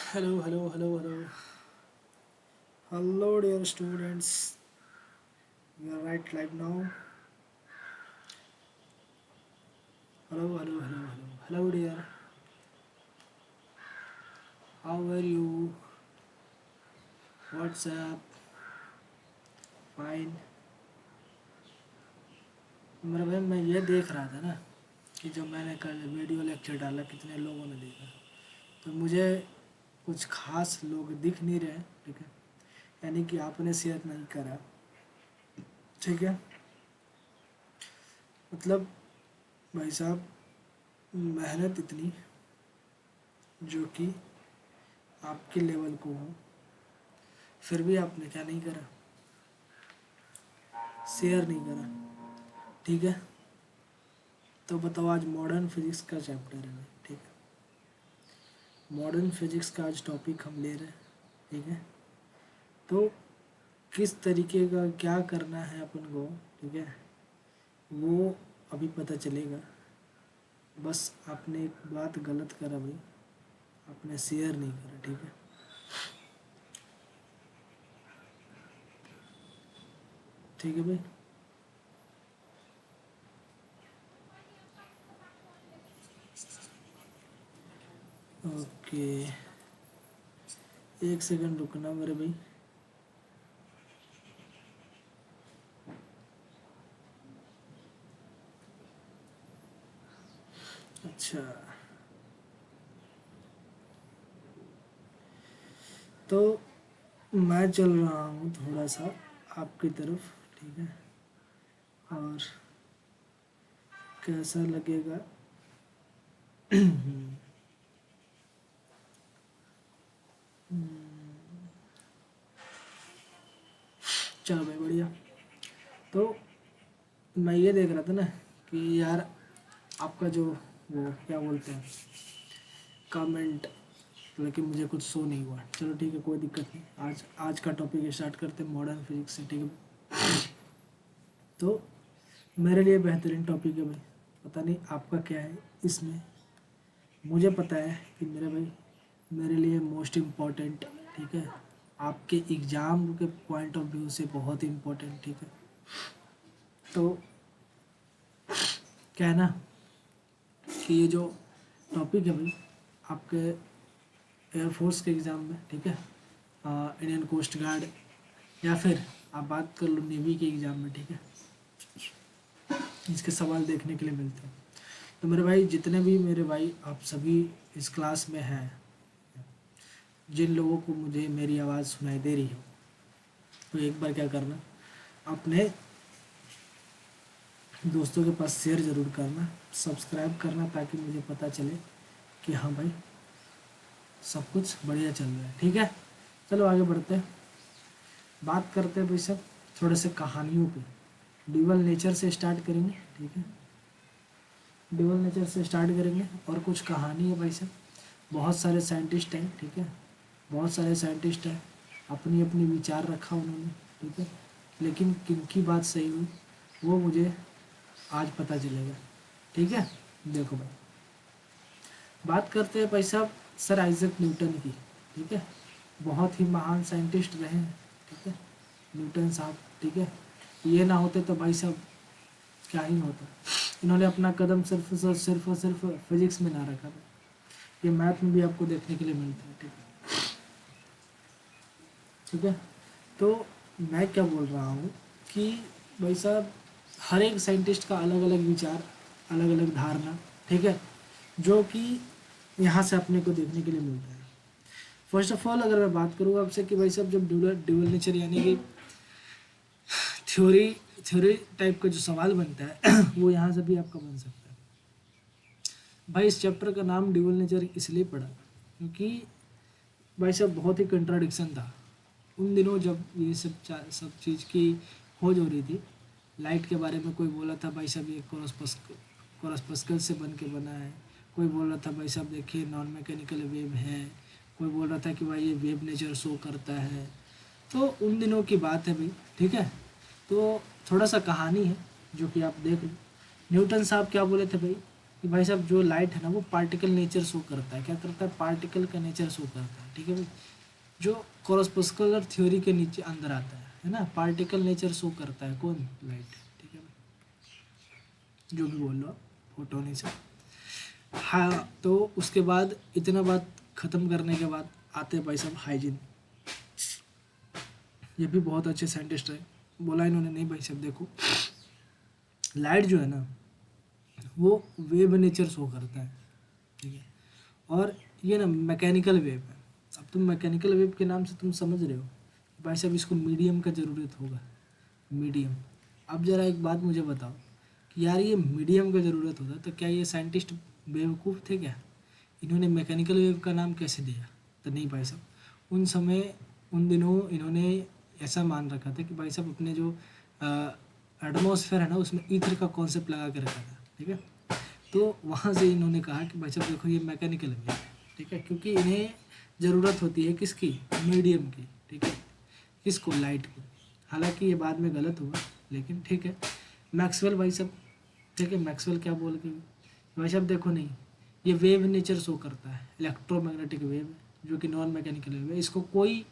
Hello, hello, hello, hello. Hello, dear students. You are right now. Hello, hello, hello, hello. Hello, dear. How are you? What's up? Fine. मेरा भाई मैं ये देख रहा था ना कि जो मैंने कल वीडियो लेक्चर डाला कितने लोगों ने देखा। तो मुझे कुछ खास लोग दिख नहीं रहे, ठीक है। यानी कि आपने शेयर नहीं करा, ठीक है। मतलब भाई साहब, मेहनत इतनी जो कि आपके लेवल को हो, फिर भी आपने क्या नहीं करा, शेयर नहीं करा, ठीक है। तो बताओ, आज मॉडर्न फिजिक्स का चैप्टर है, ठीक है। मॉडर्न फिजिक्स का आज टॉपिक हम ले रहे हैं, ठीक है। तो किस तरीके का क्या करना है अपन को, ठीक है, वो अभी पता चलेगा। बस आपने एक बात गलत करा भाई, आपने शेयर नहीं करा, ठीक है। ठीक है भाई। ओके, एक सेकंड रुकना मेरे भाई। अच्छा, तो मैं चल रहा हूँ थोड़ा सा आपकी तरफ, ठीक है। और कैसा लगेगा चलो भाई, बढ़िया। तो मैं ये देख रहा था ना कि यार आपका जो वो क्या बोलते हैं कमेंट, लेकिन मुझे कुछ शो नहीं हुआ। चलो ठीक है, कोई दिक्कत नहीं। आज का टॉपिक स्टार्ट करते हैं मॉडर्न फिजिक्स से, ठीक है। तो मेरे लिए बेहतरीन टॉपिक है भाई। पता नहीं आपका क्या है इसमें। मुझे पता है कि मेरे भाई मेरे लिए मोस्ट इम्पॉर्टेंट, ठीक है, आपके एग्ज़ाम के पॉइंट ऑफ व्यू से बहुत इम्पोर्टेंट, ठीक है। तो क्या है ना कि ये जो टॉपिक है भाई आपके एयरफोर्स के एग्ज़ाम में, ठीक है, इंडियन कोस्ट गार्ड, या फिर आप बात कर लो नेवी के एग्ज़ाम में, ठीक है, इसके सवाल देखने के लिए मिलते हैं। तो मेरे भाई जितने भी मेरे भाई आप सभी इस क्लास में हैं, जिन लोगों को मुझे मेरी आवाज़ सुनाई दे रही हो, तो एक बार क्या करना, अपने दोस्तों के पास शेयर ज़रूर करना, सब्सक्राइब करना, ताकि मुझे पता चले कि हाँ भाई सब कुछ बढ़िया चल रहा है, ठीक है। चलो आगे बढ़ते हैं, बात करते हैं भाई सब थोड़े से कहानियों पे। ड्यूअल नेचर से स्टार्ट करेंगे, ठीक है। ड्यूअल नेचर से स्टार्ट करेंगे और कुछ कहानी है भाई साहब। बहुत सारे साइंटिस्ट हैं, ठीक है, बहुत सारे साइंटिस्ट हैं, अपनी अपनी विचार रखा उन्होंने, ठीक है। लेकिन किनकी बात सही हुई वो मुझे आज पता चलेगा, ठीक है। देखो भाई, बात करते हैं भाई साहब सर आइजक न्यूटन की, ठीक है। बहुत ही महान साइंटिस्ट रहे हैं, ठीक है, न्यूटन साहब, ठीक है। ये ना होते तो भाई साहब क्या ही होता। इन्होंने अपना कदम सिर्फ और सिर्फ फिजिक्स में ना रखा था, ये मैथ में भी आपको देखने के लिए मिलता है, ठीक है। ठीक है, तो मैं क्या बोल रहा हूँ कि भाई साहब हर एक साइंटिस्ट का अलग अलग विचार, अलग अलग धारणा, ठीक है, जो कि यहाँ से अपने को देखने के लिए मिलता है। फर्स्ट ऑफ ऑल अगर मैं बात करूँ आपसे कि भाई साहब जब ड्यूअल नेचर यानी कि थ्योरी थ्योरी टाइप का जो सवाल बनता है वो यहाँ से भी आपका बन सकता है। भाई इस चैप्टर का नाम ड्यूअल नेचर इसलिए पड़ा क्योंकि भाई साहब बहुत ही कंट्राडिक्शन था उन दिनों जब ये सब चीज़ की खोज हो रही थी। लाइट के बारे में कोई बोला था भाई साहब ये कोरस्पस्कल से बन के बना है, कोई बोल रहा था भाई साहब देखिए नॉन मैकेनिकल वेव है, कोई बोल रहा था कि भाई ये वेव नेचर शो करता है। तो उन दिनों की बात है भाई, ठीक है। तो थोड़ा सा कहानी है जो कि आप देख लो। न्यूटन साहब क्या बोले थे भाई कि भाई साहब जो लाइट है ना वो पार्टिकल नेचर शो करता है। क्या करता है? पार्टिकल का नेचर शो करता है। ठीक है भाई, जो कॉरस्पस्कुलर थ्योरी के नीचे अंदर आता है ना, पार्टिकल नेचर शो करता है कौन? लाइट। ठीक है भाई, जो भी बोल लो आप, फोटोन से। हाँ, तो उसके बाद इतना बात ख़त्म करने के बाद आते हैं भाई साहब हाइजीन। ये भी बहुत अच्छे साइंटिस्ट है। बोला इन्होंने, नहीं भाई साहब देखो, लाइट जो है ना वो वेव नेचर शो करता है। ठीक है, और ये ना मैकेनिकल वेव है। अब तुम मैकेनिकल वेव के नाम से तुम समझ रहे हो भाई साहब, इसको मीडियम का ज़रूरत होगा। मीडियम। अब ज़रा एक बात मुझे बताओ कि यार ये मीडियम का ज़रूरत होता तो क्या ये साइंटिस्ट बेवकूफ़ थे क्या? इन्होंने मैकेनिकल वेव का नाम कैसे दिया? तो नहीं भाई साहब, उन समय उन दिनों इन्होंने ऐसा मान रखा था कि भाई साहब अपने जो एटमॉस्फेयर है ना उसमें ईथर का कॉन्सेप्ट लगा के रखा था। ठीक है, तो वहाँ से इन्होंने कहा कि भाई साहब देखो ये मैकेनिकल वेव है। ठीक है, क्योंकि इन्हें ज़रूरत होती है किसकी? मीडियम की। ठीक है, किसको? लाइट को। हालांकि ये बाद में गलत हुआ, लेकिन ठीक है। मैक्सवेल भाई साहब, ठीक है, मैक्सवेल क्या बोल के भाई साहब देखो, नहीं ये वेव नेचर शो करता है, इलेक्ट्रोमैग्नेटिक वेव है जो कि नॉन मैकेनिकल वेव है। इसको कोई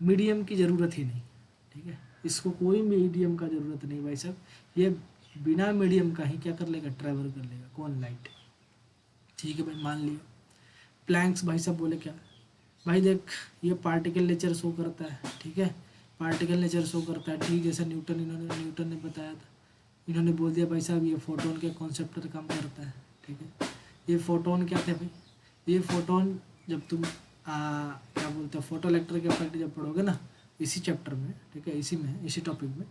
मीडियम की ज़रूरत ही नहीं। ठीक है, इसको कोई मीडियम का ज़रूरत नहीं भाई साहब, ये बिना मीडियम का ही क्या कर लेगा? ट्रैवल कर लेगा। कौन? लाइट। ठीक है भाई, मान लिया। प्लैंक्स भाई साहब बोले क्या? भाई देख, ये पार्टिकल नेचर शो करता है। ठीक है, पार्टिकल नेचर शो करता है, ठीक जैसा न्यूटन ने बताया था। इन्होंने बोल दिया भाई साहब ये फोटोन के कॉन्सेप्ट पर काम करता है। ठीक है, ये फोटोन क्या थे भाई? ये फोटोन जब तुम क्या बोलते हैं, फोटो इलेक्ट्रिक इफेक्ट जब पढ़ोगे ना इसी चैप्टर में, ठीक है, इसी में, इसी टॉपिक में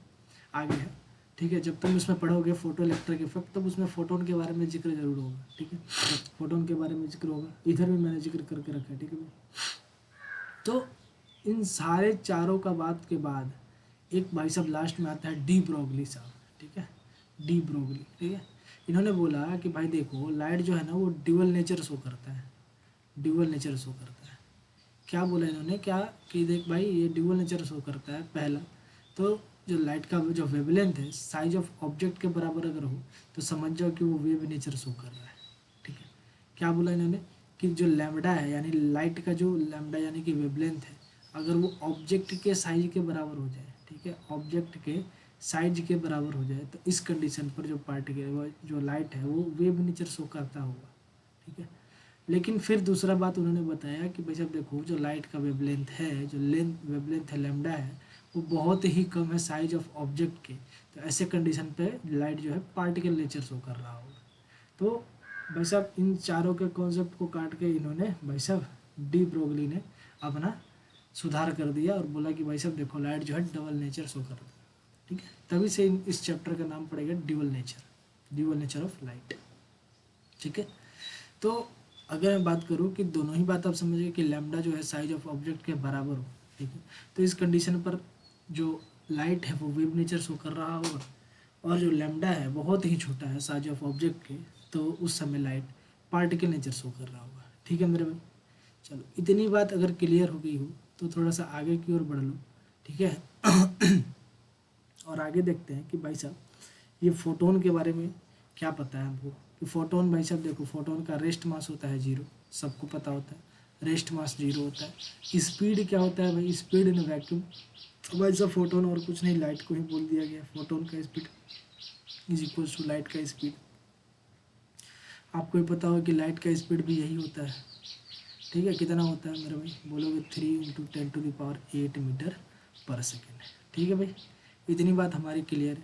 आगे है। ठीक है, जब तुम इसमें पढ़ोगे फोटो इलेक्ट्रिक इफेक्ट, तब उसमें फोटोन के बारे में जिक्र जरूर होगा। ठीक है, फोटोन के बारे में जिक्र होगा, इधर भी मैंने जिक्र करके रखा है। ठीक है भाई, तो इन सारे चारों का बात के बाद एक भाई साहब लास्ट में आता है डी ब्रोगली साहब। ठीक है, डी ब्रोगली। ठीक है, इन्होंने बोला कि भाई देखो लाइट जो है ना वो ड्यूअल नेचर शो करता है। ड्यूअल नेचर शो करता है। क्या बोला इन्होंने? क्या कि देख भाई ये ड्यूअल नेचर शो करता है। पहला तो जो लाइट का जो वेवलेंथ है साइज ऑफ ऑब्जेक्ट के बराबर अगर हो तो समझ जाओ कि वो वेव नेचर शो कर रहा है। ठीक है, क्या बोला इन्होंने? कि जो लैम्बडा है यानी लाइट का जो लैम्बडा यानी कि वेवलेंथ है, अगर वो ऑब्जेक्ट के साइज के बराबर हो जाए, ठीक है, ऑब्जेक्ट के साइज के बराबर हो जाए, तो इस कंडीशन पर जो पार्टिकल जो लाइट है वो वेव नेचर शो करता होगा। ठीक है, लेकिन फिर दूसरा बात उन्होंने बताया कि भाई साहब देखो जो लाइट का वेवलेंथ है, जो वेवलेंथ है लैम्बडा है, वो बहुत ही कम है साइज ऑफ ऑब्जेक्ट के। तो ऐसे कंडीशन पे लाइट जो है पार्टिकल नेचर शो कर रहा होगा। तो भाई साहब इन चारों के कॉन्सेप्ट को काट के इन्होंने भाई साहब डी ब्रोगली ने अपना सुधार कर दिया और बोला कि भाई साहब देखो लाइट जो है डबल नेचर शो करता है। ठीक है, तभी से इस चैप्टर का नाम पड़ेगा ड्यूअल नेचर ऑफ लाइट। ठीक है, तो अगर मैं बात करूँ कि दोनों ही बात आप समझिए कि लैम्बडा जो है साइज ऑफ ऑब्जेक्ट के बराबर हो। ठीक है, तो इस कंडीशन पर जो लाइट है वो वेव नेचर शो कर रहा होगा, और जो लैम्बडा है बहुत ही छोटा है साइज ऑफ ऑब्जेक्ट के, तो उस समय लाइट पार्टिकल नेचर शो कर रहा होगा। ठीक है मेरे भाई, चलो इतनी बात अगर क्लियर हो गई हो तो थोड़ा सा आगे की ओर बढ़ लो। ठीक है और आगे देखते हैं कि भाई साहब ये फोटोन के बारे में क्या पता है हमको। कि फोटोन भाई साहब देखो, फोटोन का रेस्ट मास होता है 0, सबको पता होता है रेस्ट मास 0 होता है। स्पीड क्या होता है भाई? Speed in vacuum. भाई साहब फोटोन और कुछ नहीं, लाइट को ही बोल दिया गया। फोटोन का speed is equal to light का स्पीड। आपको ही पता हो कि लाइट का स्पीड भी यही होता है। ठीक है, कितना होता है मेरे भाई? बोलोगे 3 × 10⁸ मीटर पर सेकेंड। ठीक है भाई, इतनी बात हमारी क्लियर है।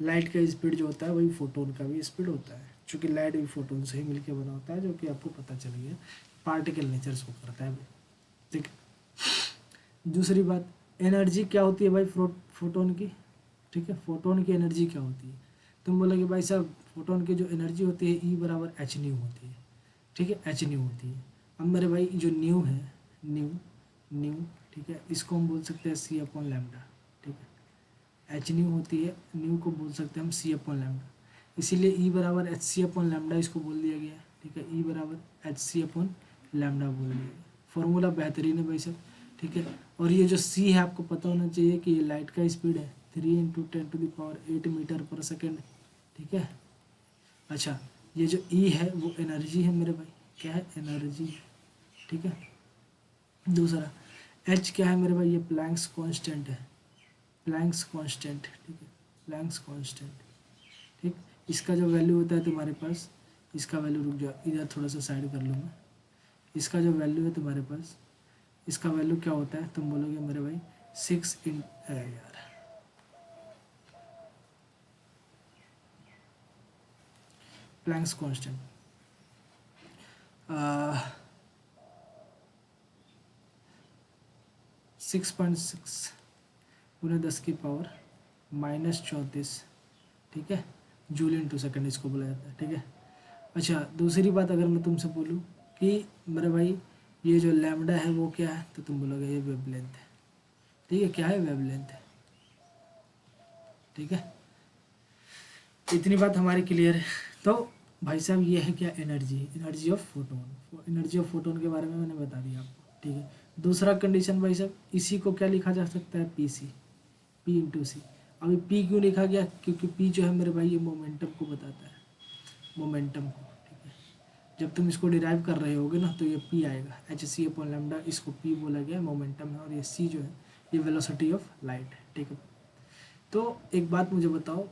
लाइट का स्पीड जो होता है वही फोटोन का भी स्पीड होता है, क्योंकि लाइट भी फोटोन से ही मिलकर बना होता है, जो कि आपको पता चल गया पार्टिकल नेचर शो करता है। ठीक है, दूसरी बात, एनर्जी क्या होती है भाई फोटोन की? ठीक है, फोटोन की एनर्जी क्या होती है? तुम बोलोगे भाई साहब फोटोन की जो एनर्जी होती है E = h होती है। ठीक है, h होती है। अब मेरे भाई जो न्यू है, न्यू, ठीक है, इसको हम बोल सकते हैं C/λ। ठीक है, एच न्यू होती है, न्यू को बोल सकते हैं हम C/λ। इसीलिए E = hc/λ इसको बोल दिया गया। ठीक है, E = hc/λ बोल दिया गया। फॉर्मूला बेहतरीन है भाई साहब। ठीक है, और ये जो C है आपको पता होना चाहिए कि ये लाइट का स्पीड है 3 × 10⁸ मीटर पर सेकेंड। ठीक है, अच्छा, ये जो ई है वो एनर्जी है मेरे भाई, क्या है, एनर्जी है, ठीक है। दूसरा एच क्या है मेरे भाई, ये प्लैंक्स कांस्टेंट है, प्लैंक्स कांस्टेंट, ठीक है, प्लैंक्स कांस्टेंट, ठीक। इसका जो वैल्यू होता है तुम्हारे पास, इसका वैल्यू, रुक जाओ इधर थोड़ा सा साइड कर लूँ मैं, इसका जो वैल्यू है तुम्हारे पास, इसका वैल्यू क्या होता है, तुम बोलोगे मेरे भाई 6 इन यार प्लैंक्स कांस्टेंट 6.6 गुने 10⁻⁻34, ठीक है, जूल इंटू सेकेंड इसको बोला जाता है, ठीक है। अच्छा दूसरी बात अगर मैं तुमसे बोलूँ कि मेरे भाई ये जो लैम्डा है वो क्या है, तो तुम बोलोगे ये वेवलेंथ है, ठीक है, क्या है, वेवलेंथ है, ठीक है। इतनी बात हमारी क्लियर है। तो भाई साहब ये है क्या, energy, energy of photon, energy of photon के बारे में मैंने बता दिया आपको, ठीक है। दूसरा कंडीशन भाई साहब, इसी को क्या लिखा जा सकता है, पी सी, पी इंटू सी। अभी पी क्यों लिखा गया, क्योंकि पी जो है मेरे भाई ये मोमेंटम को बताता है, मोमेंटम को, ठीक है। जब तुम इसको डिराइव कर रहे होगे ना तो ये पी आएगा, एच सी अपॉन लैम्डा, इसको पी बोला गया, मोमेंटम है, और ये सी जो है ये वेलोसिटी ऑफ लाइट है, ठीक है। तो एक बात मुझे बताओ,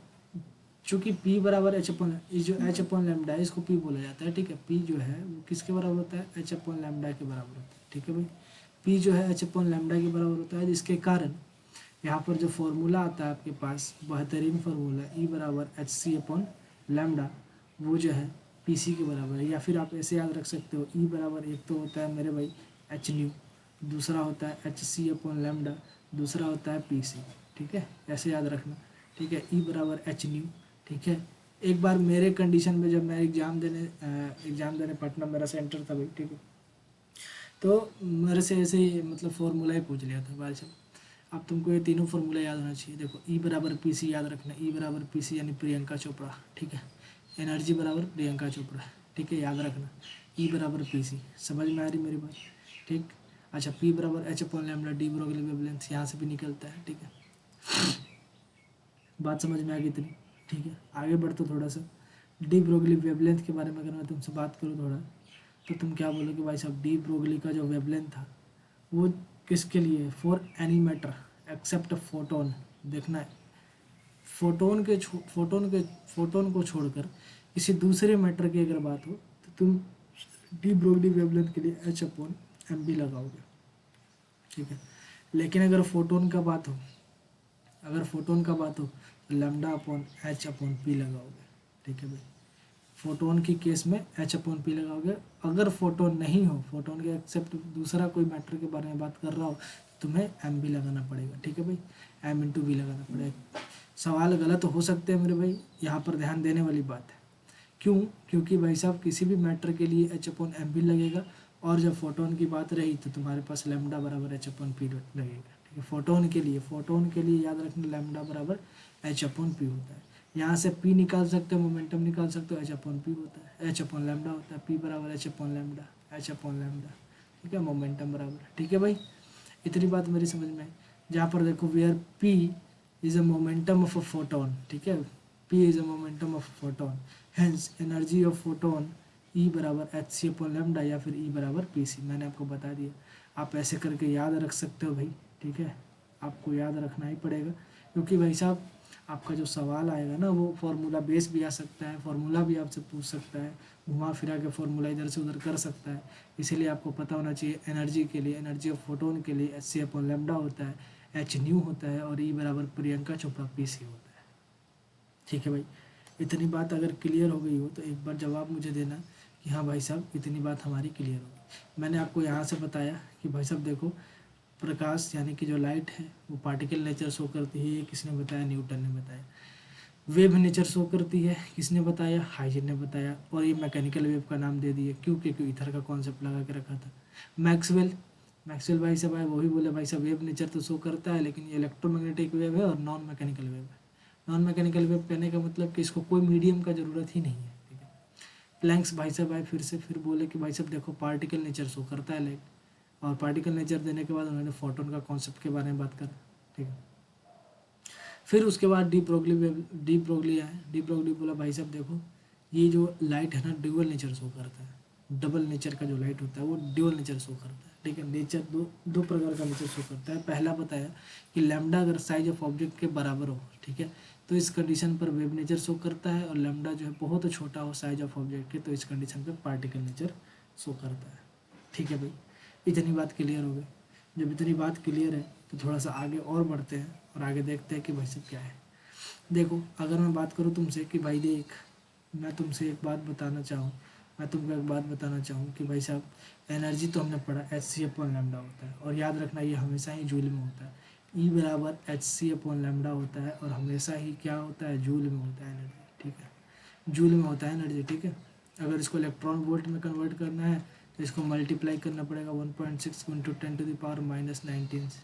चूंकि p बराबर एच अपॉन, ये जो एच अपॉन लैम्डा है इसको p बोला जाता है, ठीक है। p जो है वो किसके बराबर होता है, एच अपॉन लैम्डा के बराबर होता है, ठीक है भाई। p जो है एच अपॉन लैम्डा के बराबर होता है, जिसके कारण यहाँ पर जो फॉर्मूला आता है आपके पास, बेहतरीन फार्मूला, ई बराबर एच सी अपॉन लैम्डा, वो जो है पी सी के बराबर है। या फिर आप ऐसे याद रख सकते हो, ई बराबर एक तो होता है मेरे भाई एच न्यू, दूसरा होता है एच सी अपॉन लैम्डा, दूसरा होता है पी सी, ठीक है, ऐसे याद रखना, ठीक है। ई बराबर एच न्यू, ठीक है। एक बार मेरे कंडीशन में जब मैं एग्ज़ाम देने पटना मेरा सेंटर था भाई, ठीक है, तो मेरे से ऐसे ही मतलब फार्मूला ही पूछ लिया था भाई साहब। अब तुमको ये तीनों फार्मूला याद होना चाहिए, देखो ई बराबर पी सी याद रखना, ई बराबर पी सी यानी प्रियंका चोपड़ा, ठीक है। एनर्जी बराबर प्रियंका चोपड़ा, ठीक है, याद रखना, ई बराबर पी सी, समझ में आ रही मेरी बात, ठीक। अच्छा पी बराबर H upon lambda, D Broglie wavelength यहाँ से भी निकलता है, ठीक है। बात समझ में आ गई इतनी, ठीक है। आगे बढ़ते थोड़ा सा, डी ब्रोगली वेवलेंथ के बारे में अगर मैं तुमसे बात करूँ थोड़ा, तो तुम क्या बोलोगे भाई साहब, डी ब्रोगली का जो वेवलेंथ था वो किसके लिए, for any matter except photon, देखना है, फोटोन को छोड़कर किसी दूसरे मैटर की अगर बात हो तो तुम डी ब्रोगली वेवलेंथ के लिए एच अपॉन एम बी लगाओगे, ठीक है। लेकिन अगर फोटोन का बात हो, अगर फोटोन का बात हो तो lambda upon H upon P लगाओगे, ठीक है भाई। फोटोन की केस में एच अपॉन पी लगाओगे। अगर फोटोन नहीं हो, फोटोन के एक्सेप्ट दूसरा कोई मैटर के बारे में बात कर रहा हो, तो तुम्हें एम बी लगाना पड़ेगा, ठीक है भाई, एम इंटू बी लगाना पड़ेगा। सवाल गलत हो सकते हैं मेरे भाई, यहाँ पर ध्यान देने वाली बात है। क्यों, क्योंकि भाई साहब किसी भी मैटर के लिए एच अपॉन एम बी लगेगा, और जब फोटोन की बात रही तो तुम्हारे पास लैम्डा बराबर एच अपॉन पी लगेगा, ठीक है। फोटोन के लिए याद रखना लैम्डा बराबर एच अपॉन पी होता है। यहाँ से p निकाल सकते हो, मोमेंटम निकाल सकते हो, एच अपॉन पी होता है, एच अपॉन लैम्डा होता है, p बराबर H upon lambda, H upon lambda, ठीक है, मोमेंटम बराबर, ठीक है भाई। इतनी बात मेरी समझ में आई। जहाँ पर देखो where p is a momentum of a photon, ठीक है, p is a momentum of a photon, hence energy of photon E बराबर एच सी अपॉन लैम्डा, या फिर E बराबर पी सी, मैंने आपको बता दिया। आप ऐसे करके याद रख सकते हो भाई, ठीक है, आपको याद रखना ही पड़ेगा, क्योंकि भाई साहब आपका जो सवाल आएगा ना वो फार्मूला बेस भी आ सकता है, फार्मूला भी आपसे पूछ सकता है, घुमा फिरा के फार्मूला इधर से उधर कर सकता है। इसीलिए आपको पता होना चाहिए एनर्जी के लिए, एनर्जी ऑफ फोटोन के लिए एच सी अपॉन लैम्डा होता है, एच न्यू होता है, और ई बराबर प्रियंका चोपड़ा पी सी होता है, ठीक है भाई। इतनी बात अगर क्लियर हो गई हो तो एक बार जवाब मुझे देना कि हाँ भाई साहब इतनी बात हमारी क्लियर होगी। मैंने आपको यहाँ से बताया कि भाई साहब देखो, प्रकाश यानी कि जो लाइट है वो पार्टिकल नेचर शो करती है, ये किसने बताया, न्यूटन ने बताया। वेव नेचर शो करती है, किसने बताया, हाइजन ने बताया, और ये मैकेनिकल वेव का नाम दे दिया, क्यों, क्योंकि ईथर का कॉन्सेप्ट लगा के रखा था। मैक्सवेल, मैक्सवेल भाई साहब आए, वो भी बोले भाई साहब वेव नेचर तो शो करता है, लेकिन ये इलेक्ट्रोमैग्नेटिक वेव है और नॉन मैकेनिकल वेव है। नॉन मैकेनिकल वेव कहने का मतलब कि इसको कोई मीडियम का ज़रूरत ही नहीं है, ठीक है। प्लैंक्स भाई साहब आए फिर बोले कि भाई साहब देखो पार्टिकल नेचर शो करता है लाइट, और पार्टिकल नेचर देने के बाद उन्होंने फोटोन का कॉन्सेप्ट के बारे में बात करा, ठीक है। फिर उसके बाद डी ब्रोगली आए, डी ब्रोगली बोला भाई साहब देखो ये जो लाइट है ना ड्यूअल नेचर शो करता है, डबल नेचर का जो लाइट होता है वो ड्यूअल नेचर शो करता है, ठीक है। नेचर दो दो प्रकार का नेचर शो करता है। पहला बताया कि लैम्डा अगर साइज ऑफ ऑब्जेक्ट के बराबर हो, ठीक है, तो इस कंडीशन पर वेव नेचर शो करता है, और लैम्डा जो है बहुत छोटा हो साइज ऑफ ऑब्जेक्ट के, तो इस कंडीशन पर पार्टिकल नेचर शो करता है, ठीक है भाई। इतनी बात क्लियर हो गई। जब इतनी बात क्लियर है तो थोड़ा सा आगे और बढ़ते हैं और आगे देखते हैं कि भाई सब क्या है। देखो अगर मैं बात करूँ तुमसे कि भाई देख, मैं तुमसे एक बात बताना चाहूँ, मैं तुमको एक बात बताना चाहूँ कि भाई साहब एनर्जी तो हमने पढ़ा एच सी अपॉन लैम्डा होता है, और याद रखना ये हमेशा ही जूल में होता है। ई बराबर एच सी अपॉन लैम्डा होता है, और हमेशा ही क्या होता है, जूल में होता है एनर्जी, ठीक है, जूल में होता है एनर्जी, ठीक है। अगर इसको इलेक्ट्रॉन वोल्ट में कन्वर्ट करना है तो इसको मल्टीप्लाई करना पड़ेगा 1.6 इंटू 10⁻⁻19 से,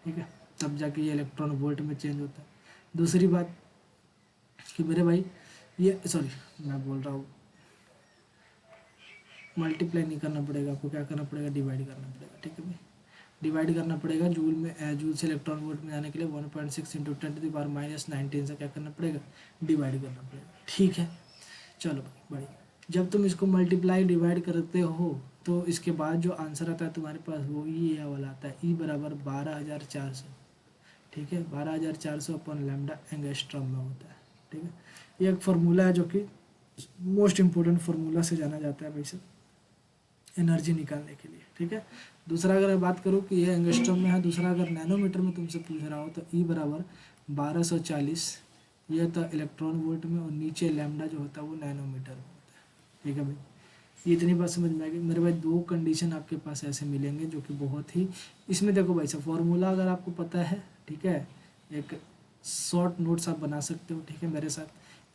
ठीक है, तब जाके ये इलेक्ट्रॉन वोल्ट में चेंज होता है। दूसरी बात कि मेरे भाई ये सॉरी मैं बोल रहा हूँ, मल्टीप्लाई नहीं करना पड़ेगा आपको, क्या करना पड़ेगा, डिवाइड करना पड़ेगा, ठीक है भाई, डिवाइड करना पड़ेगा जूल में, जूल से इलेक्ट्रॉन वोल्ट में जाने के लिए 1.6 इंटू 10⁻⁻19 से क्या करना पड़ेगा, डिवाइड करना पड़ेगा, ठीक है। चलो भाई बढ़िया। जब तुम इसको मल्टीप्लाई डिवाइड करते हो तो इसके बाद जो आंसर आता है तुम्हारे पास वो ये वाला आता है, ई बराबर 12,400, ठीक है, 12,400 अपन लैम्डा एंगस्ट्रॉम में होता है, ठीक है। ये एक फार्मूला है जो कि मोस्ट इम्पोर्टेंट फार्मूला से जाना जाता है भाई साहब एनर्जी निकालने के लिए, ठीक है। दूसरा अगर मैं बात करूँ कि ये एंगस्ट्रॉम में है, दूसरा अगर नैनोमीटर में तुमसे पूछ रहा हो तो ई बराबर 1240, ये था इलेक्ट्रॉन वोल्ट में, और नीचे लैम्डा जो होता है वो नैनोमीटर में होता है, ठीक है भाई। ये इतनी बात समझ में आ गई मेरे भाई। दो कंडीशन आपके पास ऐसे मिलेंगे जो कि बहुत ही, इसमें देखो भाई साहब फॉर्मूला अगर आपको पता है, ठीक है, एक शॉर्ट नोट्स आप बना सकते हो, ठीक है, मेरे साथ।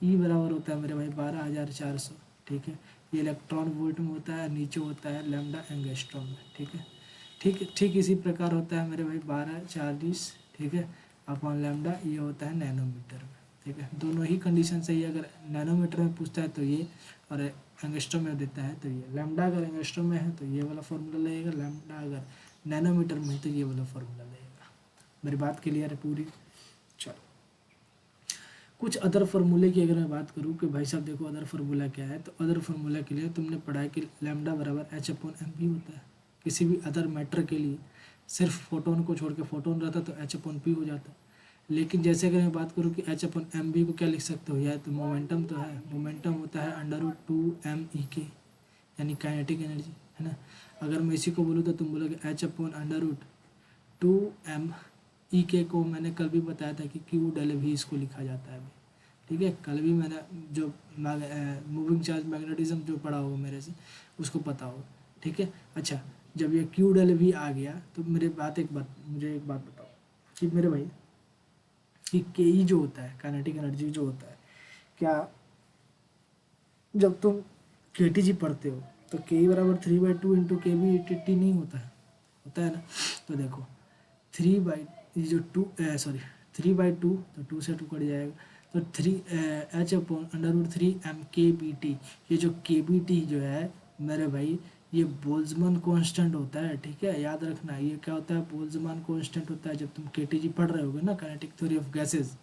ई बराबर होता है मेरे भाई 12,400, ठीक है, ये इलेक्ट्रॉन वोल्ट में होता है, नीचे होता है लैम्डा एंगस्ट्रॉम में, ठीक है। ठीक इसी प्रकार होता है मेरे भाई 1240, ठीक है, अपॉन लैम्डा, ये होता है नैनोमीटर में, ठीक है। दोनों ही कंडीशन सही है, अगर नैनोमीटर में पूछता है तो ये, और एंगस्ट्रॉम में देता है तो ये। लैम्डा अगर एंगस्ट्रॉम में है तो ये वाला फार्मूला लगेगा, लैम्डा अगर नैनोमीटर में है तो ये वाला फार्मूला लगेगा। मेरी बात क्लियर है पूरी। चलो कुछ अदर फार्मूले की अगर मैं बात करूँ कि भाई साहब देखो अदर फार्मूला क्या है, तो अदर फार्मूला के लिए तुमने पढ़ा है कि लैम्डा बराबर एच अपॉन एम पी होता है। किसी भी अदर मैटर के लिए सिर्फ फोटोन को छोड़ के फोटोन रहता तो एच अपॉन पी हो जाता। लेकिन जैसे अगर मैं बात करूँ कि एच अपॉन एम बी को क्या लिख सकते हो, या तो मोमेंटम तो है, मोमेंटम होता है √2m/e यानी काइनेटिक एनर्जी, है ना। अगर मैं इसी को बोलूँ तो तुम बोलोगे एच अपॉन √2m/e को मैंने कल भी बताया था कि क्यू डेल भी इसको लिखा जाता है, ठीक है। कल भी मैंने जो मूविंग चार्ज मैग्नेटिज्म जो पढ़ा होगा मेरे से उसको पता होगा, ठीक है। अच्छा जब ये क्यू डेल भी आ गया तो मुझे एक बात बताओ कि मेरे भाई कि के ई जो होता है काइनेटिक एनर्जी जो होता है, क्या जब तुम के टी जी पढ़ते हो तो के ई बराबर 3/2 इंटू के बी टी नहीं होता है, होता है ना। तो देखो 3 बाई ये जो 3/2, तो 2 से 2 कट जाएगा, तो 3h/√3m/kBt, ये जो kBt जो है मेरे भाई ये बोल्ट्जमान कांस्टेंट होता है, ठीक है। याद रखना ये क्या होता है, बोल्ट्जमान कांस्टेंट होता है। जब तुम केटीजी पढ़ रहे होगे ना काइनेटिक थ्योरी ऑफ गैसेज,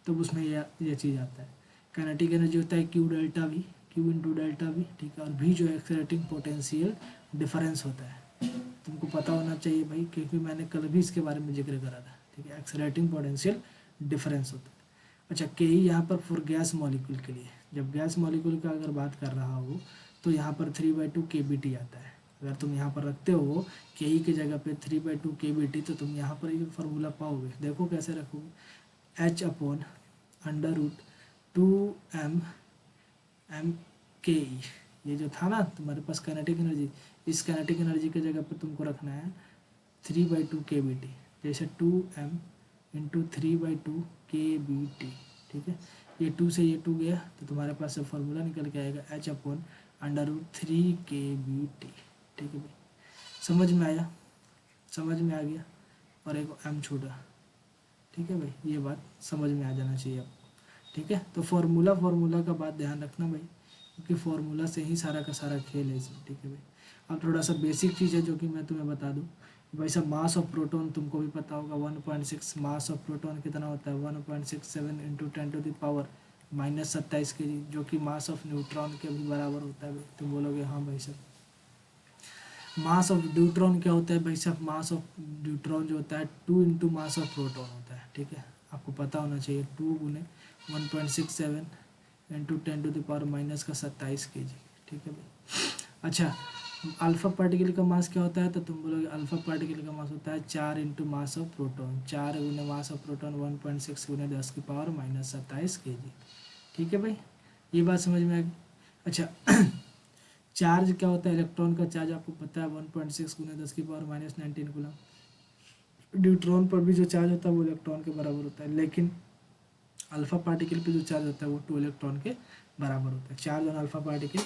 तो उसमें ये चीज़ आता है। काइनेटिक एनर्जी होता है Q delta we, Q into delta we, ठीक है। और भी जो एक्सेलरेटिंग पोटेंशियल डिफरेंस होता है, तुमको पता होना चाहिए भाई, क्योंकि मैंने कल भी इसके बारे में जिक्र करा था, ठीक है। एक्सेलरेटिंग पोटेंशियल डिफरेंस होता है। अच्छा के ही यहाँ पर फॉर गैस मॉलिक्यूल के लिए, जब गैस मॉलिक्यूल का अगर बात कर रहा हो तो यहाँ पर 3/2 kBt आता है। अगर तुम यहाँ पर रखते हो के ई की जगह पे 3/2 kBt, तो तुम यहाँ पर ये फार्मूला पाओगे। देखो कैसे रखोगे, h/√2m/m/ke, ये जो था ना तुम्हारे पास काइनेटिक एनर्जी, इस काइनेटिक एनर्जी की जगह पर तुमको रखना है 3/2 kBt, जैसे 2m इंटू 3/2 kBt, ठीक है। ये 2 से ये 2 गया तो तुम्हारे पास से फार्मूला निकल के आएगा h/√3 kBt, ठीक है भाई। समझ में आया, समझ में आ गया, और एक m छोटा, ठीक है भाई। ये बात समझ में आ जाना चाहिए आपको, ठीक है। तो फार्मूला का बात ध्यान रखना भाई, क्योंकि फार्मूला से ही सारा का सारा खेल है इसमें, ठीक है भाई। अब थोड़ा सा बेसिक चीज़ है जो कि मैं तुम्हें बता दूं भाई साहब, मास ऑफ प्रोटॉन तुमको भी पता होगा 1.6, मास ऑफ प्रोटॉन कितना होता है 1.67 इंटू 10⁻⁻⁷ -27 kg, जो कि मास ऑफ न्यूट्रॉन के भी बराबर होता है भाई। तुम बोलोगे हाँ भाई साहब, मास ऑफ न्यूट्रॉन क्या होता है भाई साहब? मास ऑफ न्यूट्रॉन जो होता है 2 इंटू मास ऑफ प्रोटॉन होता है, ठीक है, आपको पता होना चाहिए। 2 गुने 1.67 इंटू 10⁻⁻27 kg, ठीक है भाई। अच्छा, अल्फा पार्टिकल का मास क्या होता है? तो तुम बोलोगे अल्फा पार्टिकल का मास होता है 4 इंटू मास ऑफ प्रोटॉन, 4 गुने मास ऑफ प्रोटॉन 1.6 गुने 10⁻⁻27 kg, ठीक है भाई, ये बात समझ में आ गई। अच्छा चार्ज क्या होता है? इलेक्ट्रॉन का चार्ज आपको पता है 1.6 गुने 10⁻⁻19 कूलम। न्यूट्रॉन पर भी जो चार्ज होता है वो इलेक्ट्रॉन के बराबर होता है, लेकिन अल्फा पार्टिकल पे जो चार्ज होता है वो 2 इलेक्ट्रॉन के बराबर होता है। Charge on alpha particle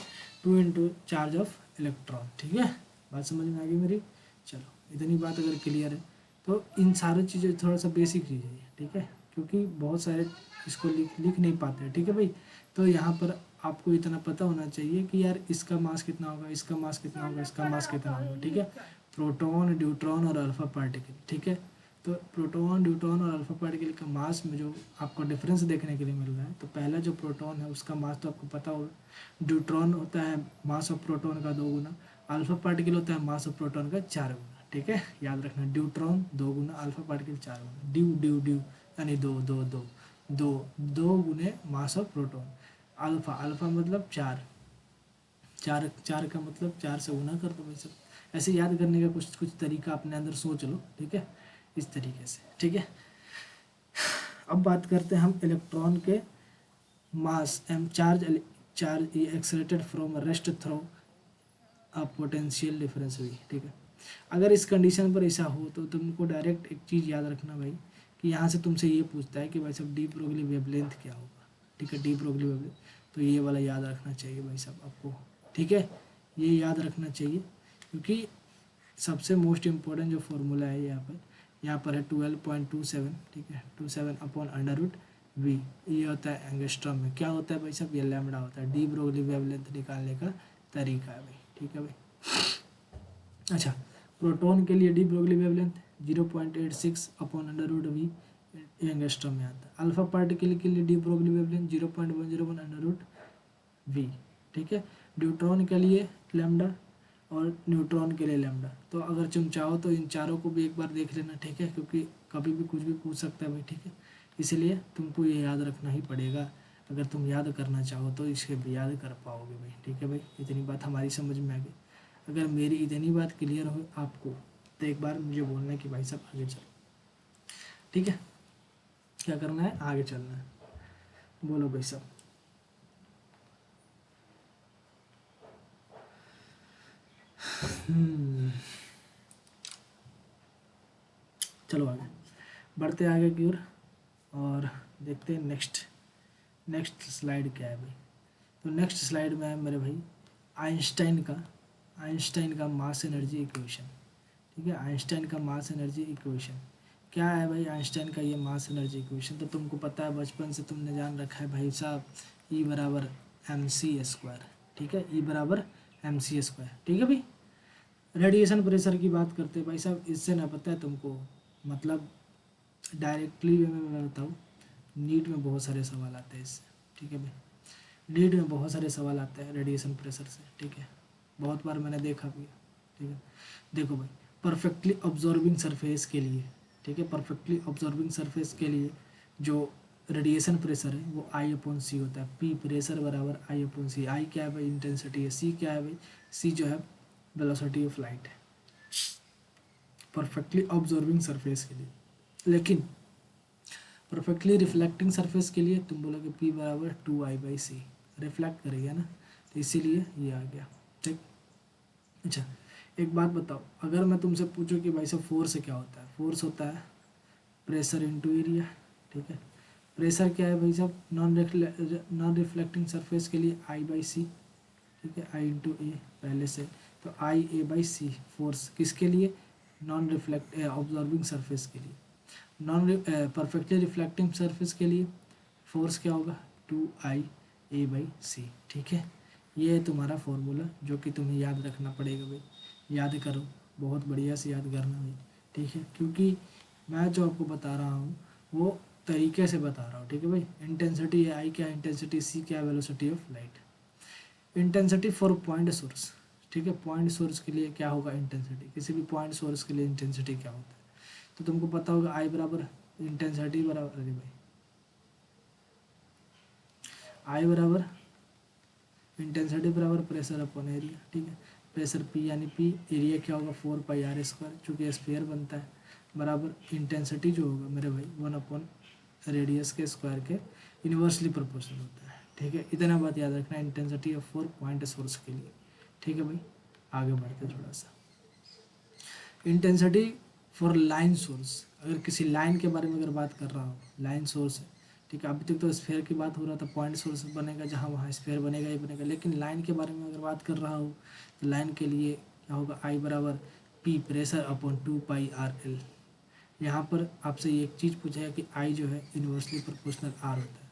2 into charge of electron, ठीक है, बात समझ में आ गई मेरी। चलो इतनी बात अगर क्लियर है तो इन सारी चीज़ें थोड़ा सा बेसिक चीज़ें है, ठीक है, क्योंकि बहुत सारे इसको लिख नहीं पाते हैं, ठीक है भाई। तो यहाँ पर आपको इतना पता होना चाहिए कि यार इसका मास कितना होगा, इसका मास कितना होगा, इसका मास कितना होगा, ठीक है। प्रोटॉन, न्यूट्रॉन और अल्फा पार्टिकल, ठीक है। तो प्रोटॉन, न्यूट्रॉन और अल्फा पार्टिकल का मास में जो आपको डिफरेंस देखने के लिए मिल रहा है, तो पहला जो प्रोटॉन है उसका मास तो आपको पता होगा, न्यूट्रॉन होता है मास ऑफ प्रोटॉन का 2 गुना, अल्फा पार्टिकल होता है मास ऑफ प्रोटॉन का 4 गुना, ठीक है, याद रखना। न्यूट्रॉन 2 गुना, अल्फा पार्टिकल 4 गुना, ड्यू ड्यू ड्यू यानी दो दो दो दो दो गुने मास ऑफ प्रोटॉन। अल्फा, अल्फा मतलब 4, 4 4 का मतलब 4 से गुना कर दो भाई सब। ऐसे याद करने का कुछ कुछ तरीका अपने अंदर सोच लो, ठीक है, इस तरीके से, ठीक है। अब बात करते हैं हम इलेक्ट्रॉन के mass m charge, charge accelerated from rest through a potential difference भी, ठीक है। अगर इस कंडीशन पर ऐसा हो तो तुमको डायरेक्ट एक चीज़ याद रखना भाई, कि यहाँ से तुमसे ये पूछता है कि भाई साहब डी ब्रोगली वेवलेंथ क्या होगा, ठीक है, डी ब्रोगली वेवलेंथ, तो ये वाला याद रखना चाहिए भाई साहब आपको, ठीक है, ये याद रखना चाहिए, क्योंकि सबसे मोस्ट इम्पोर्टेंट जो फॉर्मूला है यहाँ पर है 12.27, ठीक है, 27/√V, ये होता है एंगस्ट्रॉम में। क्या होता है भाई साहब? ये लैम्बडा होता है। डी ब्रोगली वेवलेंथ निकालने का तरीका है भाई, ठीक है भाई। अच्छा, प्रोटॉन के लिए D Broglie wavelength 0.86/√V angstrom में आता है। अल्फा पार्टिकल के लिए डी ब्रोगली वेवलेंथ 0.101/√V, ठीक है। न्यूट्रॉन के लिए लैम्बडा और न्यूट्रॉन के लिए लैम्बडा। तो अगर तुम चाहो तो इन चारों को भी एक बार देख लेना, ठीक है, क्योंकि कभी भी कुछ भी पूछ सकता है भाई, ठीक है, इसलिए तुमको ये याद रखना ही पड़ेगा। अगर तुम याद करना चाहो तो इसके भी याद कर पाओगे भाई, ठीक है भाई, इतनी बात हमारी समझ में आ गई। अगर मेरी इतनी बात क्लियर हो आपको तो एक बार मुझे बोलना है कि भाई साहब आगे चलो, ठीक है, क्या करना है, आगे चलना है, बोलो भाई साहब। चलो आगे बढ़ते आगे की ओर और देखते हैं नेक्स्ट स्लाइड क्या है भाई। तो नेक्स्ट स्लाइड में है मेरे भाई आइंस्टाइन का मास एनर्जी इक्वेशन, ठीक है। आइंस्टाइन का मास एनर्जी इक्वेशन क्या है भाई? आइंस्टाइन का ये मास एनर्जी इक्वेशन तो तुमको पता है, बचपन से तुमने जान रखा है भाई साहब, E बराबर mc², ठीक है, E बराबर mc², ठीक है भाई। रेडिएशन प्रेशर की बात करते हैं भाई साहब, इससे ना पता है तुमको, मतलब डायरेक्टली मैं बताऊँ, नीट में बहुत सारे सवाल आते हैं इससे, ठीक है भाई, नीट में बहुत सारे सवाल आते हैं रेडिएशन प्रेशर से, ठीक है, बहुत बार मैंने देखा भी है, ठीक है। देखो भाई, परफेक्टली ऑब्जॉर्बिंग सरफेस के लिए, ठीक है, परफेक्टली ऑब्जॉर्बिंग सरफेस के लिए जो रेडिएशन प्रेशर है वो I/C होता है। P प्रेशर बराबर I/C। I क्या है भाई? इंटेंसिटी है। C क्या है भाई? C जो है वेलोसिटी ऑफ लाइट है, परफेक्टली ऑब्जॉर्बिंग सरफेस के लिए। लेकिन परफेक्टली रिफ्लेक्टिंग सरफेस के लिए तुम बोलोगे P बराबर 2I/C, रिफ्लेक्ट करेगा ना, तो इसीलिए ये आ गया, ठीक। अच्छा, एक बात बताओ, अगर मैं तुमसे पूछूं कि भाई साहब फोर्स क्या होता है? फोर्स होता है प्रेशर इनटू एरिया, ठीक है। प्रेशर क्या है भाई साहब? नॉन रिफ्लेक्टिंग सरफेस के लिए I/C, ठीक है, I/A पहले से, तो IA/C फोर्स किसके लिए? नॉन रिफ्लेक्ट ऑब्जॉर्बिंग सरफेस के लिए। नॉन परफेक्टली रिफ्लेक्टिंग सरफेस के लिए फोर्स क्या होगा? 2IA/C, ठीक है। ये है तुम्हारा फॉर्मूला जो कि तुम्हें याद रखना पड़ेगा भाई, याद करो, बहुत बढ़िया से याद करना भाई, ठीक है, क्योंकि मैं जो आपको बता रहा हूँ वो तरीके से बता रहा हूँ, ठीक है भाई। इंटेंसिटी है आई क्या, इंटेंसिटी सी क्या, velocity of light. Intensity for point source, ठीक है। पॉइंट सोर्स के लिए क्या होगा इंटेंसिटी, किसी भी पॉइंट सोर्स के लिए इंटेंसिटी क्या होता है, तो तुमको पता होगा आई बराबर इंटेंसिटी बराबर, अरे भाई आई बराबर इंटेंसिटी बराबर प्रेशर अपॉन एरिया, ठीक है। प्रेशर पी यानी पी, एरिया क्या होगा 4πr², चूँकि स्फीयर बनता है, बराबर इंटेंसिटी जो होगा मेरे भाई 1/, रेडियस के स्क्वायर के इन्वर्सली प्रोपोर्शनल होता है, ठीक है। इतना बात याद रखना इंटेंसिटी ऑफ 4 पॉइंट सोर्स के लिए, ठीक है भाई। आगे बढ़ते थोड़ा सा, इंटेंसिटी फॉर लाइन सोर्स, अगर किसी लाइन के बारे में अगर बात कर रहा हूँ, लाइन सोर्स है, ठीक है। अभी तक तो स्फीयर की बात हो रहा था, पॉइंट सोर्स बनेगा जहाँ वहाँ स्फीयर बनेगा ही बनेगा, लेकिन लाइन के बारे में अगर बात कर रहा हूँ तो लाइन के लिए क्या होगा, आई बराबर पी प्रेशर अपॉन 2πr_l। यहाँ पर आपसे एक चीज़ पूछा है कि आई जो है इन्वर्सली प्रोपोर्शनल आर होता है,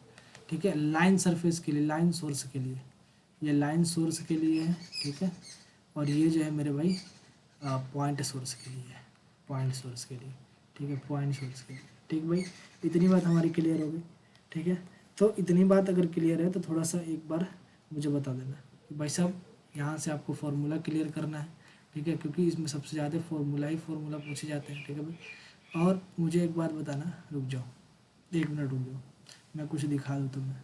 ठीक है। लाइन सरफेस के लिए, लाइन सोर्स के लिए, ये लाइन सोर्स के लिए है, ठीक है। और ये जो है मेरे भाई पॉइंट सोर्स के लिए है, पॉइंट सोर्स के लिए, ठीक है, पॉइंट सोर्स के लिए, ठीक भाई। इतनी बात हमारी क्लियर हो गई, ठीक है। तो इतनी बात अगर क्लियर है तो थोड़ा सा एक बार मुझे बता देना कि भाई साहब यहाँ से आपको फार्मूला क्लियर करना है, ठीक है, क्योंकि इसमें सबसे ज़्यादा फार्मूला पूछे जाते हैं, ठीक है भाई। और मुझे एक बात बताना, रुक जाओ 1 मिनट रुक जाओ, मैं कुछ दिखा दूँ तुम्हें।